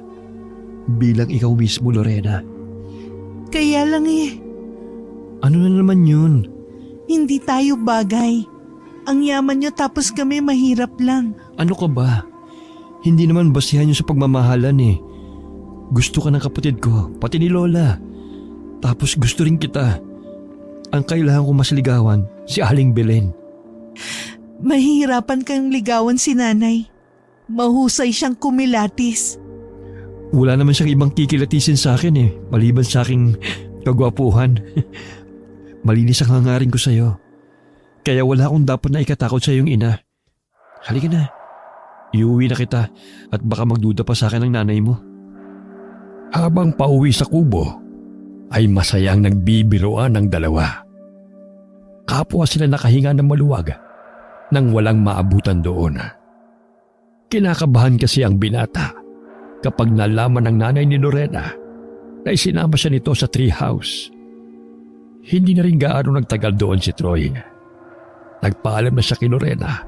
bilang ikaw mismo, Lorena. Kaya lang Ano na naman yun? hindi tayo bagay. Ang yaman nyo tapos kami mahirap lang. Ano ka ba? Hindi naman basihan yun sa pagmamahalan eh. Gusto ka ng kapatid ko, pati ni Lola. Tapos gusto rin kita. Ang kailangan ko mas ligawan, si Aling Belen. Mahihirapan kang ligawan si nanay. Mahusay siyang kumilatis. Wala naman siyang ibang kikilatisin sa akin eh, maliban sa aking kagwapuhan. Malinis ang hangarin ko sa'yo. Kaya wala akong dapat na ikatakot sa iyong ina. Halika na. Iuwi na kita at baka magduda pa sa akin ng nanay mo. Habang pauwi sa kubo, ay masayang nagbibiroan ng dalawa. Kapwa sila nakahinga ng maluwag nang walang maabutan doon. Kinakabahan kasi ang binata kapag nalaman ng nanay ni Lorena na isinama siya nito sa treehouse. Hindi na rin gaano nagtagal doon si Troy. Nagpaalam na siya kay Lorena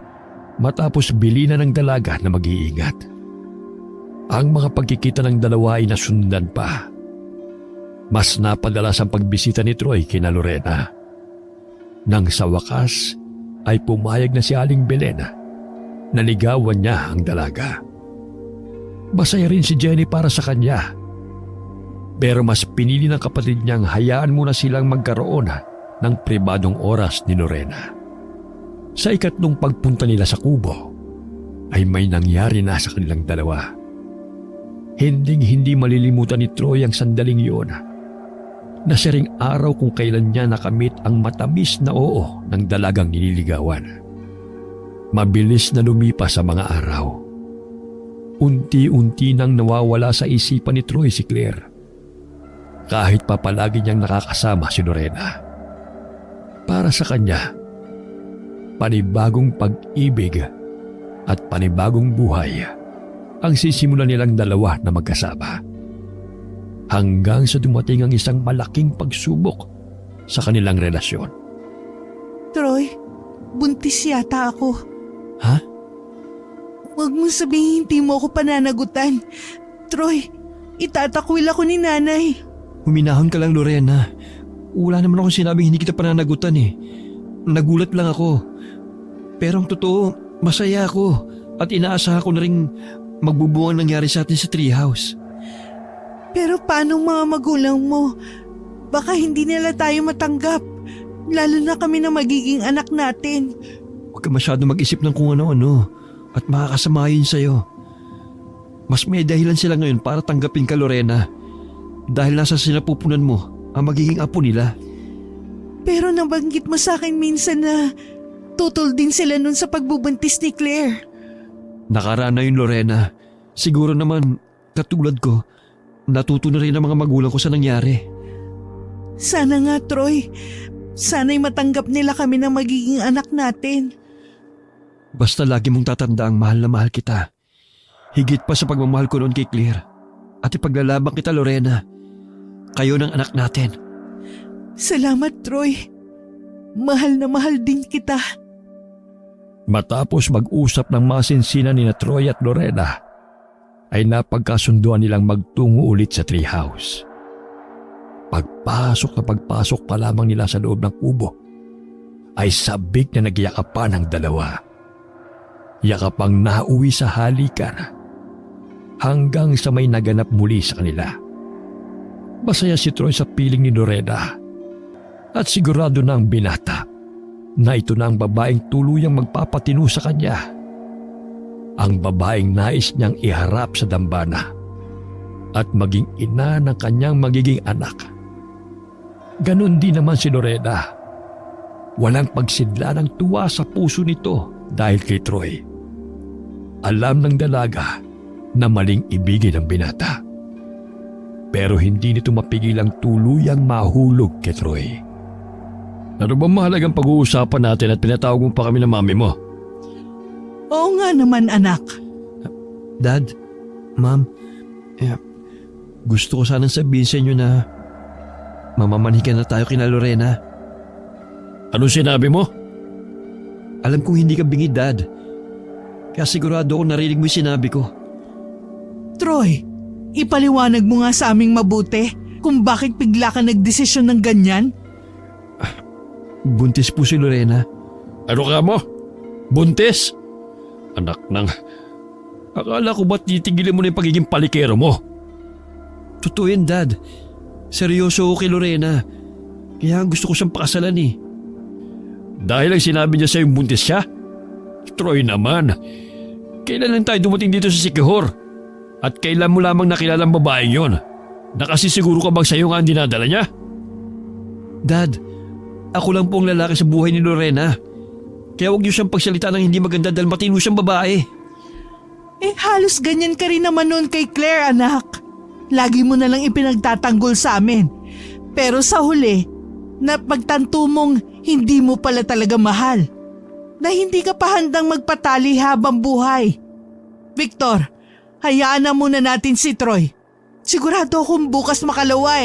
matapos bilinan ng dalaga na mag-iingat. Ang mga pagkikita ng dalawa ay nasundan pa. Mas napadalas ang pagbisita ni Troy kina Lorena. Nang sa wakas ay pumayag na si Aling Belen na ligawan niya ang dalaga. Masaya rin si Jenny para sa kanya. Pero mas pinili ng kapatid niyang hayaan muna silang magkaroon ng pribadong oras ni Lorena. Sa ikatlong pagpunta nila sa kubo ay may nangyari na sa kanilang dalawa. Hinding-hindi malilimutan ni Troy ang sandaling iyon na siya ring araw kung kailan niya nakamit ang matamis na oo ng dalagang nililigawan. Mabilis na lumipas sa mga araw. Unti-unti nang nawawala sa isipan ni Troy si Claire. Kahit pa palagi niyang nakakasama si Lorena. Para sa kanya, panibagong pag-ibig at panibagong buhay ang sisimulan nilang dalawa na magkasama. Hanggang sa dumating ang isang malaking pagsubok sa kanilang relasyon. Troy, buntis yata ako. Ha? Huwag mong sabihin hindi mo ako pananagutan. Troy, itatakwil ako ni nanay. Huminahon ka lang, Lorena. Wala naman akong sinabing hindi kita pananagutan eh. Nagulat lang ako. Pero ang totoo, masaya ako at inaasahan ko na rin magbubuo ang nangyari sa atin sa treehouse. Pero paano mga magulang mo? Baka hindi nila tayo matanggap. Lalo na kami na magiging anak natin. Huwag ka masyado mag-isip ng kung ano-ano at makakasama yun sa'yo. Mas may dahilan sila ngayon para tanggapin ka, Lorena. Dahil nasa sinapupunan mo ang magiging apo nila. Pero nabanggit mo sa akin minsan na tutol din sila nun sa pagbubuntis ni Claire. Nakaraan na yun, Lorena. Siguro naman, katulad ko, natuto na rin ang mga magulang ko sa nangyari. Sana nga, Troy. Sana'y matanggap nila kami na magiging anak natin. Basta lagi mong tatandang mahal na mahal kita. Higit pa sa pagmamahal ko noon kay Claire. At ipaglalaban kita, Lorena. Kayo ng anak natin. Salamat, Troy. Mahal na mahal din kita. Matapos mag-usap ng masinsinan ni Troy at Lorena, ay napagkasunduan nilang magtungo ulit sa treehouse. Pagpasok pa lamang nila sa loob ng kubo, ay sabik na nagyakapan ang dalawa. Yakapang nauwi sa halikan hanggang sa may naganap muli sa kanila. Masaya si Troy sa piling ni Lorena at sigurado na ang binata na ito na ang babaeng tuluyang magpapatino sa kanya. Ang babaeng nais niyang iharap sa dambana at maging ina ng kanyang magiging anak. Ganon din naman si Lorena. Walang pagsidla ng tuwa sa puso nito dahil kay Troy. Alam ng dalaga na maling ibigin ang binata. Pero hindi nito mapigilang tuluyang mahulog kay Troy. Ano ba mahalagang pag-uusapan natin at pinatawag mo pa kami ng mami mo? Oo nga naman, anak. Dad, Ma'am, gusto ko sanang sabihin sa inyo na mamamanhikan na tayo kina Lorena. Ano sinabi mo? Alam kong hindi ka bingid, Dad. Kaya sigurado ako narinig mo yung sinabi ko. Troy, ipaliwanag mo nga sa aming mabuti kung bakit bigla ka nagdesisyon ng ganyan. Buntis po si Lorena. Ano ka mo? Buntis? Anak ng... Akala ko ba't titigilin mo na yung pagiging palikero mo? Totoo yan, Dad. Seryoso ako kay Lorena. Kaya gusto ko siyang pakasalan eh. Dahil ang sinabi niya sa'yo buntis siya? Troy naman. Kailan lang tayo dumating dito sa Sikihor? At kailan mo lamang nakilala ang babaeng yon? Nakasisiguro ka bang sa'yo nga ang dinadala niya? Dad, ako lang po ang lalaki sa buhay ni Lorena. Kaya huwag niyo siyang pagsalita ng hindi maganda dahil matino siyang babae. Eh halos ganyan ka rin naman noon kay Claire, anak. Lagi mo na lang ipinagtatanggol sa amin. Pero sa huli, napagtanto mong hindi mo pala talaga mahal. Na hindi ka pa handang magpatali habang buhay. Victor, hayaan na muna natin si Troy. Sigurado akong bukas makalawa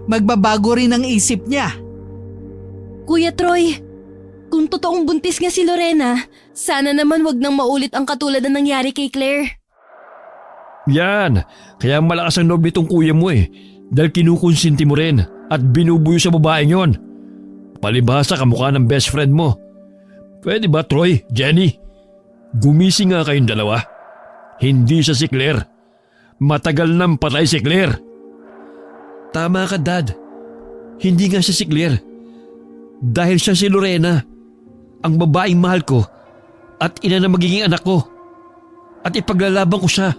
magbabago rin ang isip niya. Kuya Troy, kung totoong buntis nga si Lorena, sana naman wag nang maulit ang katulad na nangyari kay Claire. Yan, kaya malakas ang loob nitong kuya mo dahil kinukonsinti mo rin at binubuyo sa babaeng yon. Palibhasa kamukha ng best friend mo. Pwede ba Troy, Jenny? Gumising nga kayong dalawa. Hindi siya si Claire. Matagal nang patay si Claire. Tama ka, Dad. Hindi nga siya si Claire. Dahil siya si Lorena, ang babaeng mahal ko at ina na magiging anak ko. At ipaglalaban ko siya.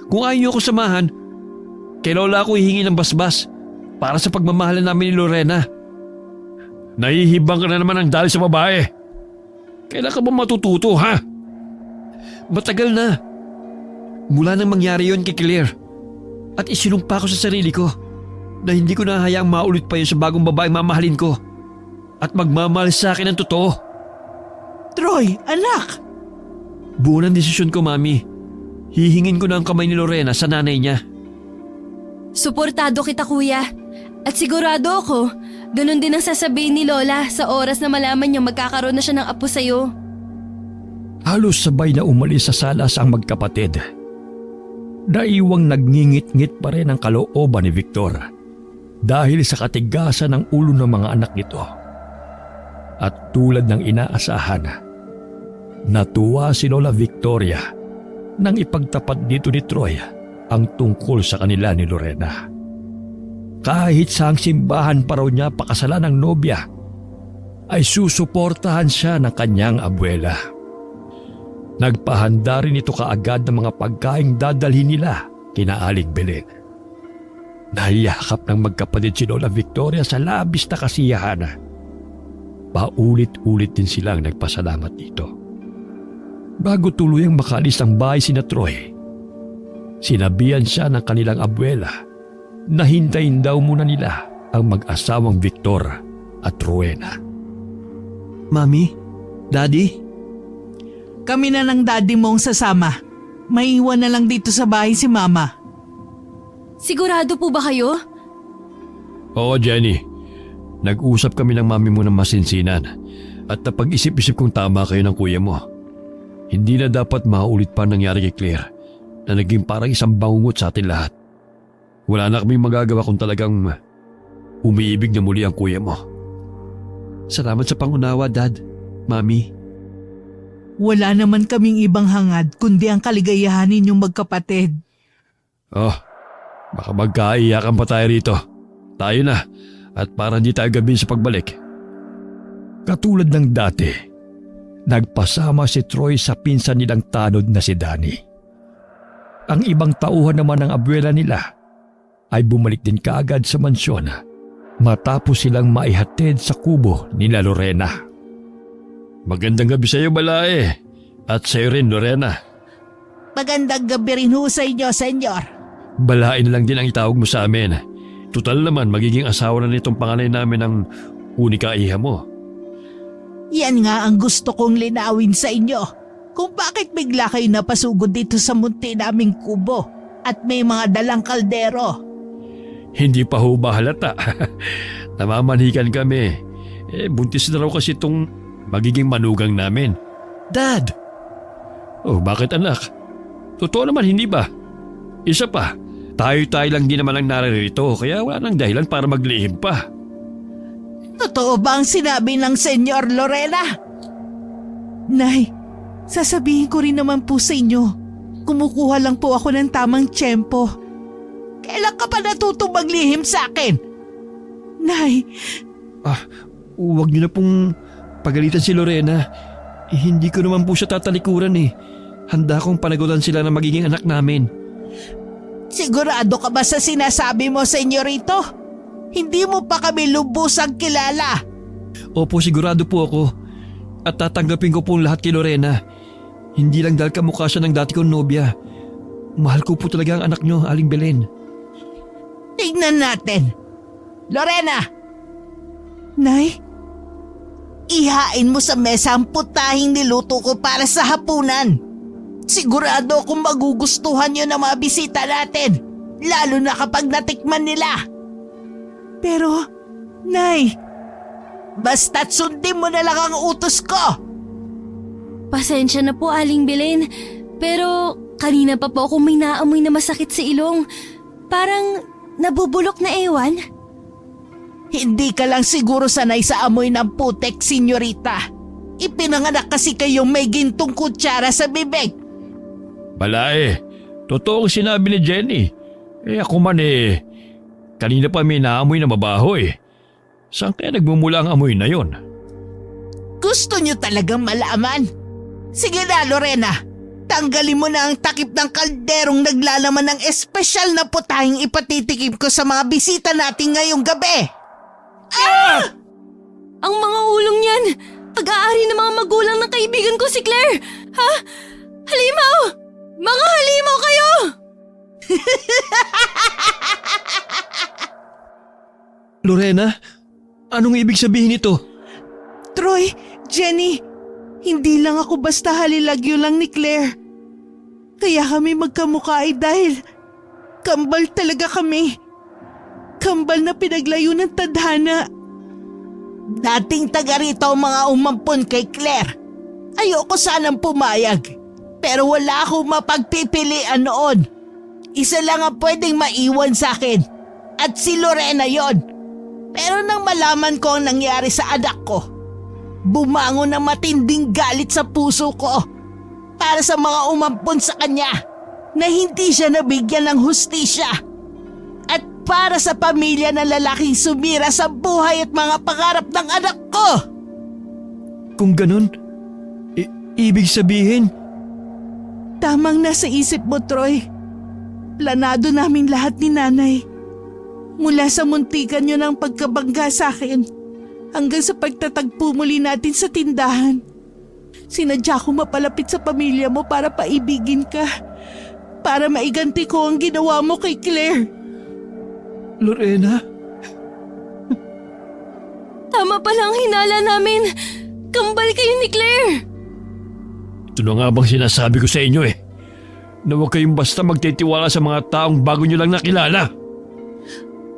Kung ayaw niyo ako samahan, kay Lola ako hihingi ng basbas para sa pagmamahalan namin ni Lorena. Nahihibang ka na naman ng dahil sa babae. Kailan ka ba matututo, ha? Matagal na. Mula nang mangyari yon kay Claire. At isinumpa ko sa sarili ko na hindi ko nahayaang maulit pa yun sa bagong babaeng mamahalin ko. At magmamahal sa akin ng totoo. Troy, anak! Buo ng desisyon ko, Mami. Hihingin ko na ang kamay ni Lorena sa nanay niya. Suportado kita, kuya. At sigurado ako, ganun din ang sasabihin ni Lola sa oras na malaman niya magkakaroon na siya ng apo sa'yo. Halos sabay na umalis sa salas ang magkapatid. Naiwang nagngingit-ngit pa rin ang kalooban ni Victor dahil sa katigasan ng ulo ng mga anak nito. At tulad ng inaasahan, natuwa si Lola Victoria nang ipagtapat dito ni Troy ang tungkol sa kanila ni Lorena. Kahit sa ang simbahan pa raw niya pakasalan ng nobya, ay susuportahan siya ng kanyang abuela. Nagpahanda rin ito kaagad ng mga pagkaing dadalhin nila kina Aling Belen. Nahiyakap ng magkapatid si Lola Victoria sa labis na kasiyahan. Paulit-ulit din silang nagpasalamat dito. Bago tuluyang makalis ang bahay sina Troy, sinabihan siya ng kanilang abuela na hintayin daw muna nila ang mag-asawang Victor at Rowena. Mami? Daddy? Kami na ng daddy mong sasama. Maiwan na lang dito sa bahay si Mama. Sigurado po ba kayo? Oo, Jenny. Nag-usap kami ng mami mo ng masinsinan at napag-isip-isip kung tama kayo ng kuya mo. Hindi na dapat maulit pa nangyari kay Claire na naging parang isang bangungot sa atin lahat. Wala na kaming magagawa kung talagang umiibig na muli ang kuya mo. Salamat sa pangunawa, Dad. Mami. Wala naman kaming ibang hangad kundi ang kaligayahan ninyong magkapatid. Oh, baka magkaiyakan pa tayo rito. Tayo na at para hindi tayo gabi sa pagbalik. Katulad ng dati, nagpasama si Troy sa pinsan nilang tanod na si Danny. Ang ibang tauhan naman ng abuela nila ay bumalik din kaagad sa mansyon matapos silang maihatid sa kubo ni Lorena. Magandang gabi sa iyo, Balae. At sa iyo rin, Lorena. Magandang gabi rin ho sa inyo, senyor. Balae na lang din ang itawag mo sa amin. Tutal naman, magiging asawa na nitong panganay namin ng unika iha mo. Yan nga ang gusto kong linawin sa inyo. Kung bakit bigla kayo napasugod dito sa munti naming kubo at may mga dalang kaldero. Hindi pa ho ba halata? Namamanhikan kami. Buntis na raw kasi itong magiging manugang namin. Dad! Oh, bakit anak? Totoo naman, hindi ba? Isa pa, tayo-tayo lang din naman ang naririto kaya wala nang dahilan para maglihim pa. Totoo ba ang sinabi ng Senyor Lorena? Nay, sasabihin ko rin naman po sa inyo. Kumukuha lang po ako ng tamang tiyempo. Kailan ka pa natutong maglihim sa akin? Nay, Huwag niyo na pong pagalitan si Lorena. Hindi ko naman po siya tatalikuran eh. Handa kong panagutan sila na magiging anak namin. sigurado ka ba sa sinasabi mo, senyorito? Hindi mo pa kami lubusang kilala. Opo, sigurado po ako. At tatanggapin ko po lahat kay Lorena. Hindi lang dahil kamukha siya ng dati kong nobya. Mahal ko po talaga ang anak niyo, Aling Belen. Tingnan natin. Lorena! Nay? Ihain mo sa mesa ang putahing niluto ko para sa hapunan. Sigurado akong magugustuhan yun ng mga bisita natin, lalo na kapag natikman nila. Pero, Nay, basta't sundin mo na lang ang utos ko. Pasensya na po, Aling Belen. Pero kanina pa po ako may naamoy na masakit sa ilong. Parang nabubulok na ewan. Hindi ka lang siguro sanay sa amoy ng putek, senyorita. Ipinanganak kasi kayong may gintong kutsara sa bibig. Bala totoo ang sinabi ni Jenny. Ako man kanina pa may naamoy na mabaho Saan kaya nagmumula ang amoy na yon? Gusto nyo talagang malaman? Sige na, Lorena. Tanggalin mo na ang takip ng kalderong naglalaman ng espesyal na putahing ipatitikim ko sa mga bisita natin ngayong gabi. Ang mga ulong niyan, pag-aari ng mga magulang ng kaibigan ko si Claire. Ha? Halimaw! Mga halimaw kayo! Lorena, anong ibig sabihin nito? Troy, Jenny, hindi lang ako basta halilagyo lang ni Claire. Kaya kami magkamukha dahil kambal talaga kami. Kambal na pinaglayo ng tadhana. Dating taga rito ang mga umampon kay Claire. Ayoko sanang pumayag. Pero wala akong mapagpipilian noon. Isa lang ang pwedeng maiwan sa akin. At si Lorena yon. Pero nang malaman ko ang nangyari sa anak ko, bumangon ang matinding galit sa puso ko para sa mga umampon sa kanya na hindi siya nabigyan ng hustisya at para sa pamilya ng lalaking sumira sa buhay at mga pangarap ng anak ko. Kung ganun, ibig sabihin, Tamang nasa isip mo, Troy. Planado namin lahat ni Nanay. Mula sa muntikan nyo ng pagkabangga sa akin hanggang sa pagtatagpo muli natin sa tindahan. Sinadya ko mapalapit sa pamilya mo para paibigin ka. Para maiganti ko ang ginawa mo kay Claire. Lorena, Tama pala ang hinala namin. Kambal kayo ni Claire. Ito na nga bang sinasabi ko sa inyo na huwag kayong basta magtitiwala sa mga taong bago nyo lang nakilala.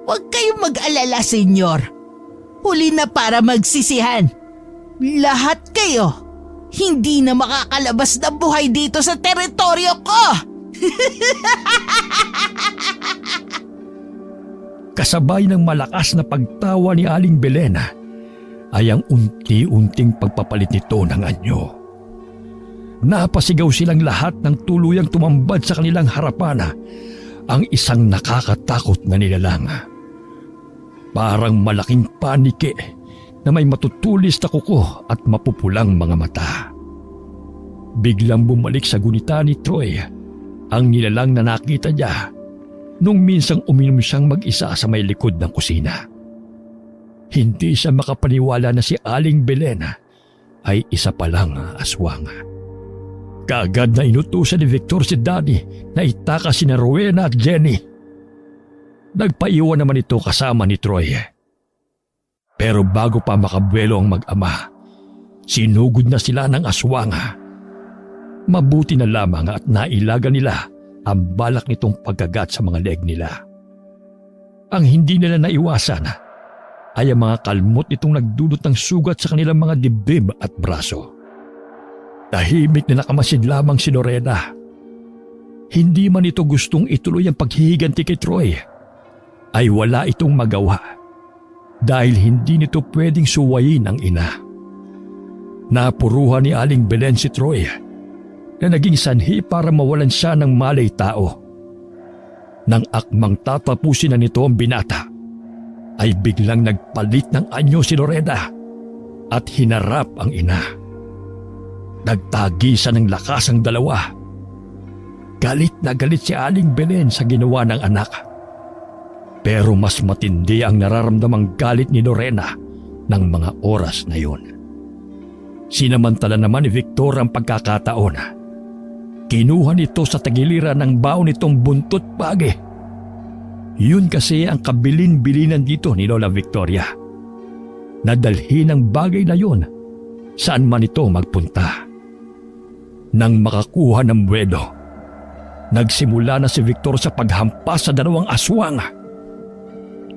Huwag kayong mag-alala, senyor. Huli na para magsisihan. Lahat kayo, hindi na makakalabas na buhay dito sa teritoryo ko! Kasabay ng malakas na pagtawa ni Aling Belen ay ang unti-unting pagpapalit nito ng anyo. Napasigaw silang lahat ng tuluyang tumambad sa kanilang harapan ang isang nakakatakot na nilalang. Parang malaking panike na may matutulis na kuko at mapupulang mga mata. Biglang bumalik sa gunita ni Troy ang nilalang na nakita niya nung minsang uminom siyang mag-isa sa may likod ng kusina. Hindi siya makapaniwala na si Aling Belen ay isa palang aswang. Kaagad na inutusan ni Victor si Danny na itakas sina Rowena at Jenny. Nagpaiwan naman ito kasama ni Troy. Pero bago pa makabuelo ang mag-ama, sinugod na sila ng aswang. Mabuti na lamang at nailaga nila ang balak nitong pagkagat sa mga leeg nila. Ang hindi nila naiwasan ay ang mga kalmot nitong nagdulot ng sugat sa kanilang mga dibdib at braso. Tahimik na nakamasid lamang si Lorena. Hindi man ito gustong ituloy ang paghihiganti kay Troy, ay wala itong magawa dahil hindi nito pwedeng suwayin ang ina. Napuruhan ni Aling Belen si Troy na naging sanhi para mawalan siya ng malay tao. Nang akmang tatapusin na nito ang binata, ay biglang nagpalit ng anyo si Lorena at hinarap ang ina. Nagtagisan ng lakas ang dalawa. Galit na galit si Aling Belen sa ginawa ng anak. Pero mas matindi ang nararamdamang galit ni Lorena ng mga oras na yun. Sinamantala naman ni Victor ang pagkakataon. Kinuha nito sa tagiliran ng baon nitong buntot pagi. Yun kasi ang kabilin-bilinan dito ni Lola Victoria. Nadalhin ang bagay na yun saan man ito magpunta. Nang makakuha ng buwelo, nagsimula na si Victor sa paghampas sa 2 aswang.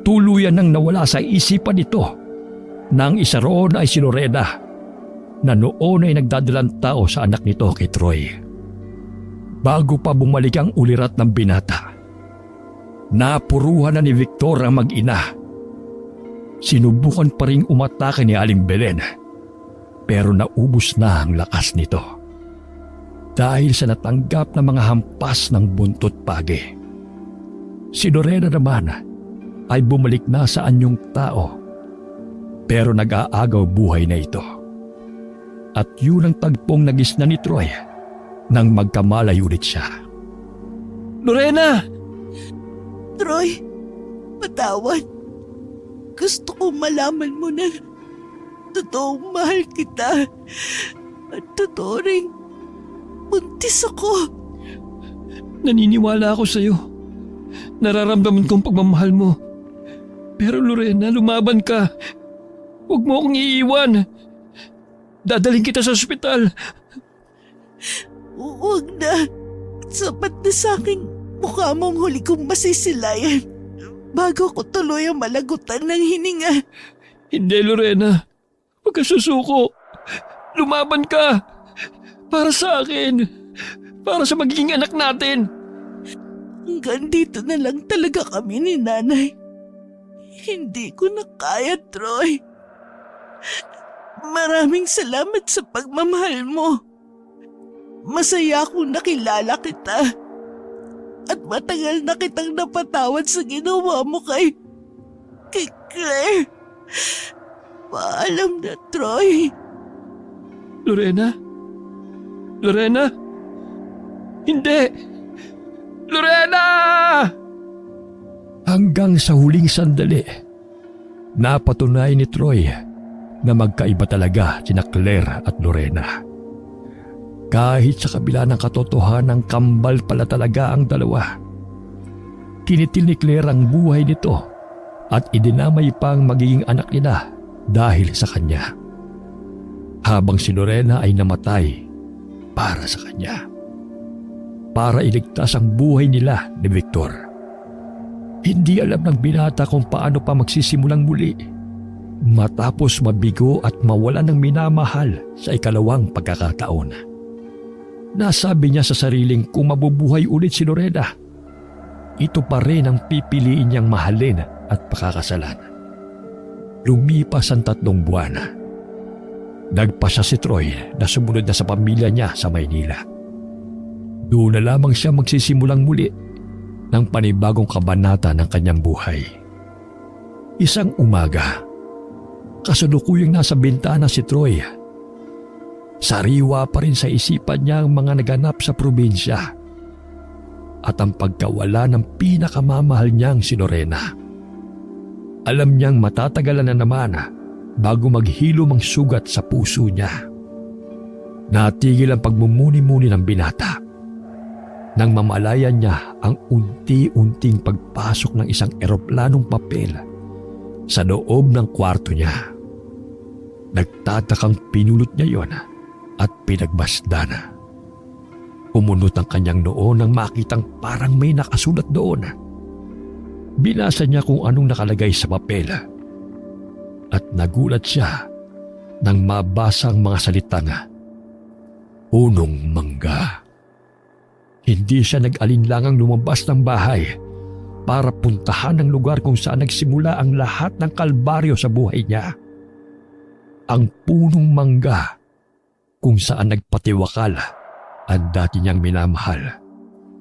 Tuluyan nang nawala sa isipan nito na ang isa roon ay si Lorena na noon ay nagdadalang tao sa anak nito kay Troy. Bago pa bumalik ang ulirat ng binata, napuruhan na ni Victor ang mag-ina. Sinubukan pa ring umatake ni Aling Belen, pero naubos na ang lakas nito dahil sa natanggap na mga hampas ng buntot pagi. Si Lorena naman ay bumalik na sa anyong tao, pero nag-aagaw buhay na ito. At yun ang tagpong nagisna ni Troy nang magkamalay ulit siya. Lorena! Troy, patawad. Gusto ko malaman mo na totoong mahal kita. At totoo ring buntis ako. Naniniwala ako sa'yo. Nararamdaman kong pagmamahal mo. Pero Lorena, lumaban ka. Huwag mo akong iiwan. Dadaling kita sa ospital. Huwag na. Sapat na sa aking mukha mong huli kong masisilayan bago ko tuloy ang malagutan ng hininga. Hindi, Lorena. Huwag ka susuko. Lumaban ka. Para sa akin. Para sa magiging anak natin. Hanggang dito na lang talaga kami ni Nanay. Hindi ko na kaya, Troy. Maraming salamat sa pagmamahal mo. Masaya akong nakilala kita. At matagal na kitang napatawad sa ginawa mo kay Claire. Paalam na, Troy. Lorena? Lorena? Hindi! Lorena! Hanggang sa huling sandali, napatunay ni Troy na magkaiba talaga sina Claire at Lorena. Kahit sa kabila ng katotohanan, kambal pala talaga ang dalawa. Kinitil ni Claire ang buhay nito at idinamay pang magiging anak nila dahil sa kanya. Habang si Lorena ay namatay para sa kanya. Para iligtas ang buhay nila ni Victor. Hindi alam ng binata kung paano pa magsisimulang muli matapos mabigo at mawala ng minamahal sa ikalawang pagkakataon. Nasabi niya sa sariling kung mabubuhay ulit si Lorena, ito pa rin ang pipiliin niyang mahalin at pakakasalan. Lumipas ang 3 buwan. Nagpasya si Troy na sumunod na sa pamilya niya sa Maynila. Doon na lamang siya magsisimulang muli ng panibagong kabanata ng kanyang buhay. Isang umaga, kasalukuyang nasa bintana si Troy. Sariwa pa rin sa isipan niya ang mga naganap sa probinsya at ang pagkawala ng pinakamamahal niyang si Lorena. Alam niyang matatagalan na naman bago maghilom ang sugat sa puso niya. Natigil ang pagmumuni-muni ng binata nang mamalayan niya ang unti-unting pagpasok ng isang eroplanong papel sa loob ng kwarto niya. Nagtatakang pinulot niya yon at pinagmasdan. Umunot ang kanyang noo nang makitang parang may nakasulat doon. Binasa niya kung anong nakalagay sa papel at nagulat siya nang mabasa ang mga salitang punong mangga. Hindi siya nag-alinlangang lumabas ng bahay para puntahan ang lugar kung saan nagsimula ang lahat ng kalbaryo sa buhay niya. Ang punong mangga kung saan nagpatiwakal ang dati niyang minamahal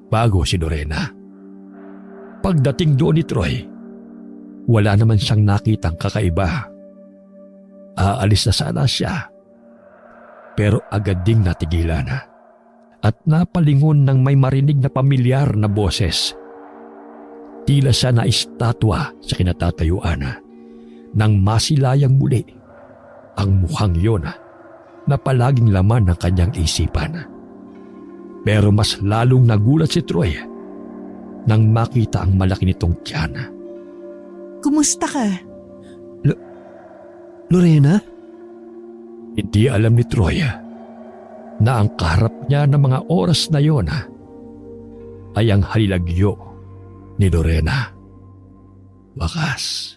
bago si Lorena. Pagdating doon ni Troy, wala naman siyang nakitang kakaiba. Aalis na sana siya, pero agad ding natigilan at napalingon ng may marinig na pamilyar na boses. Tila siya na estatwa sa kinatatayuan nang masilayang muli ang mukhang yon na palaging laman ng kanyang isipan. Pero mas lalong nagulat si Troy nang makita ang malaki nitong tiyan. Kumusta ka? Lorena? Hindi alam ni Troy na ang kaharap niya ng mga oras na yon ay ang halilagyo ni Lorena. Wakas,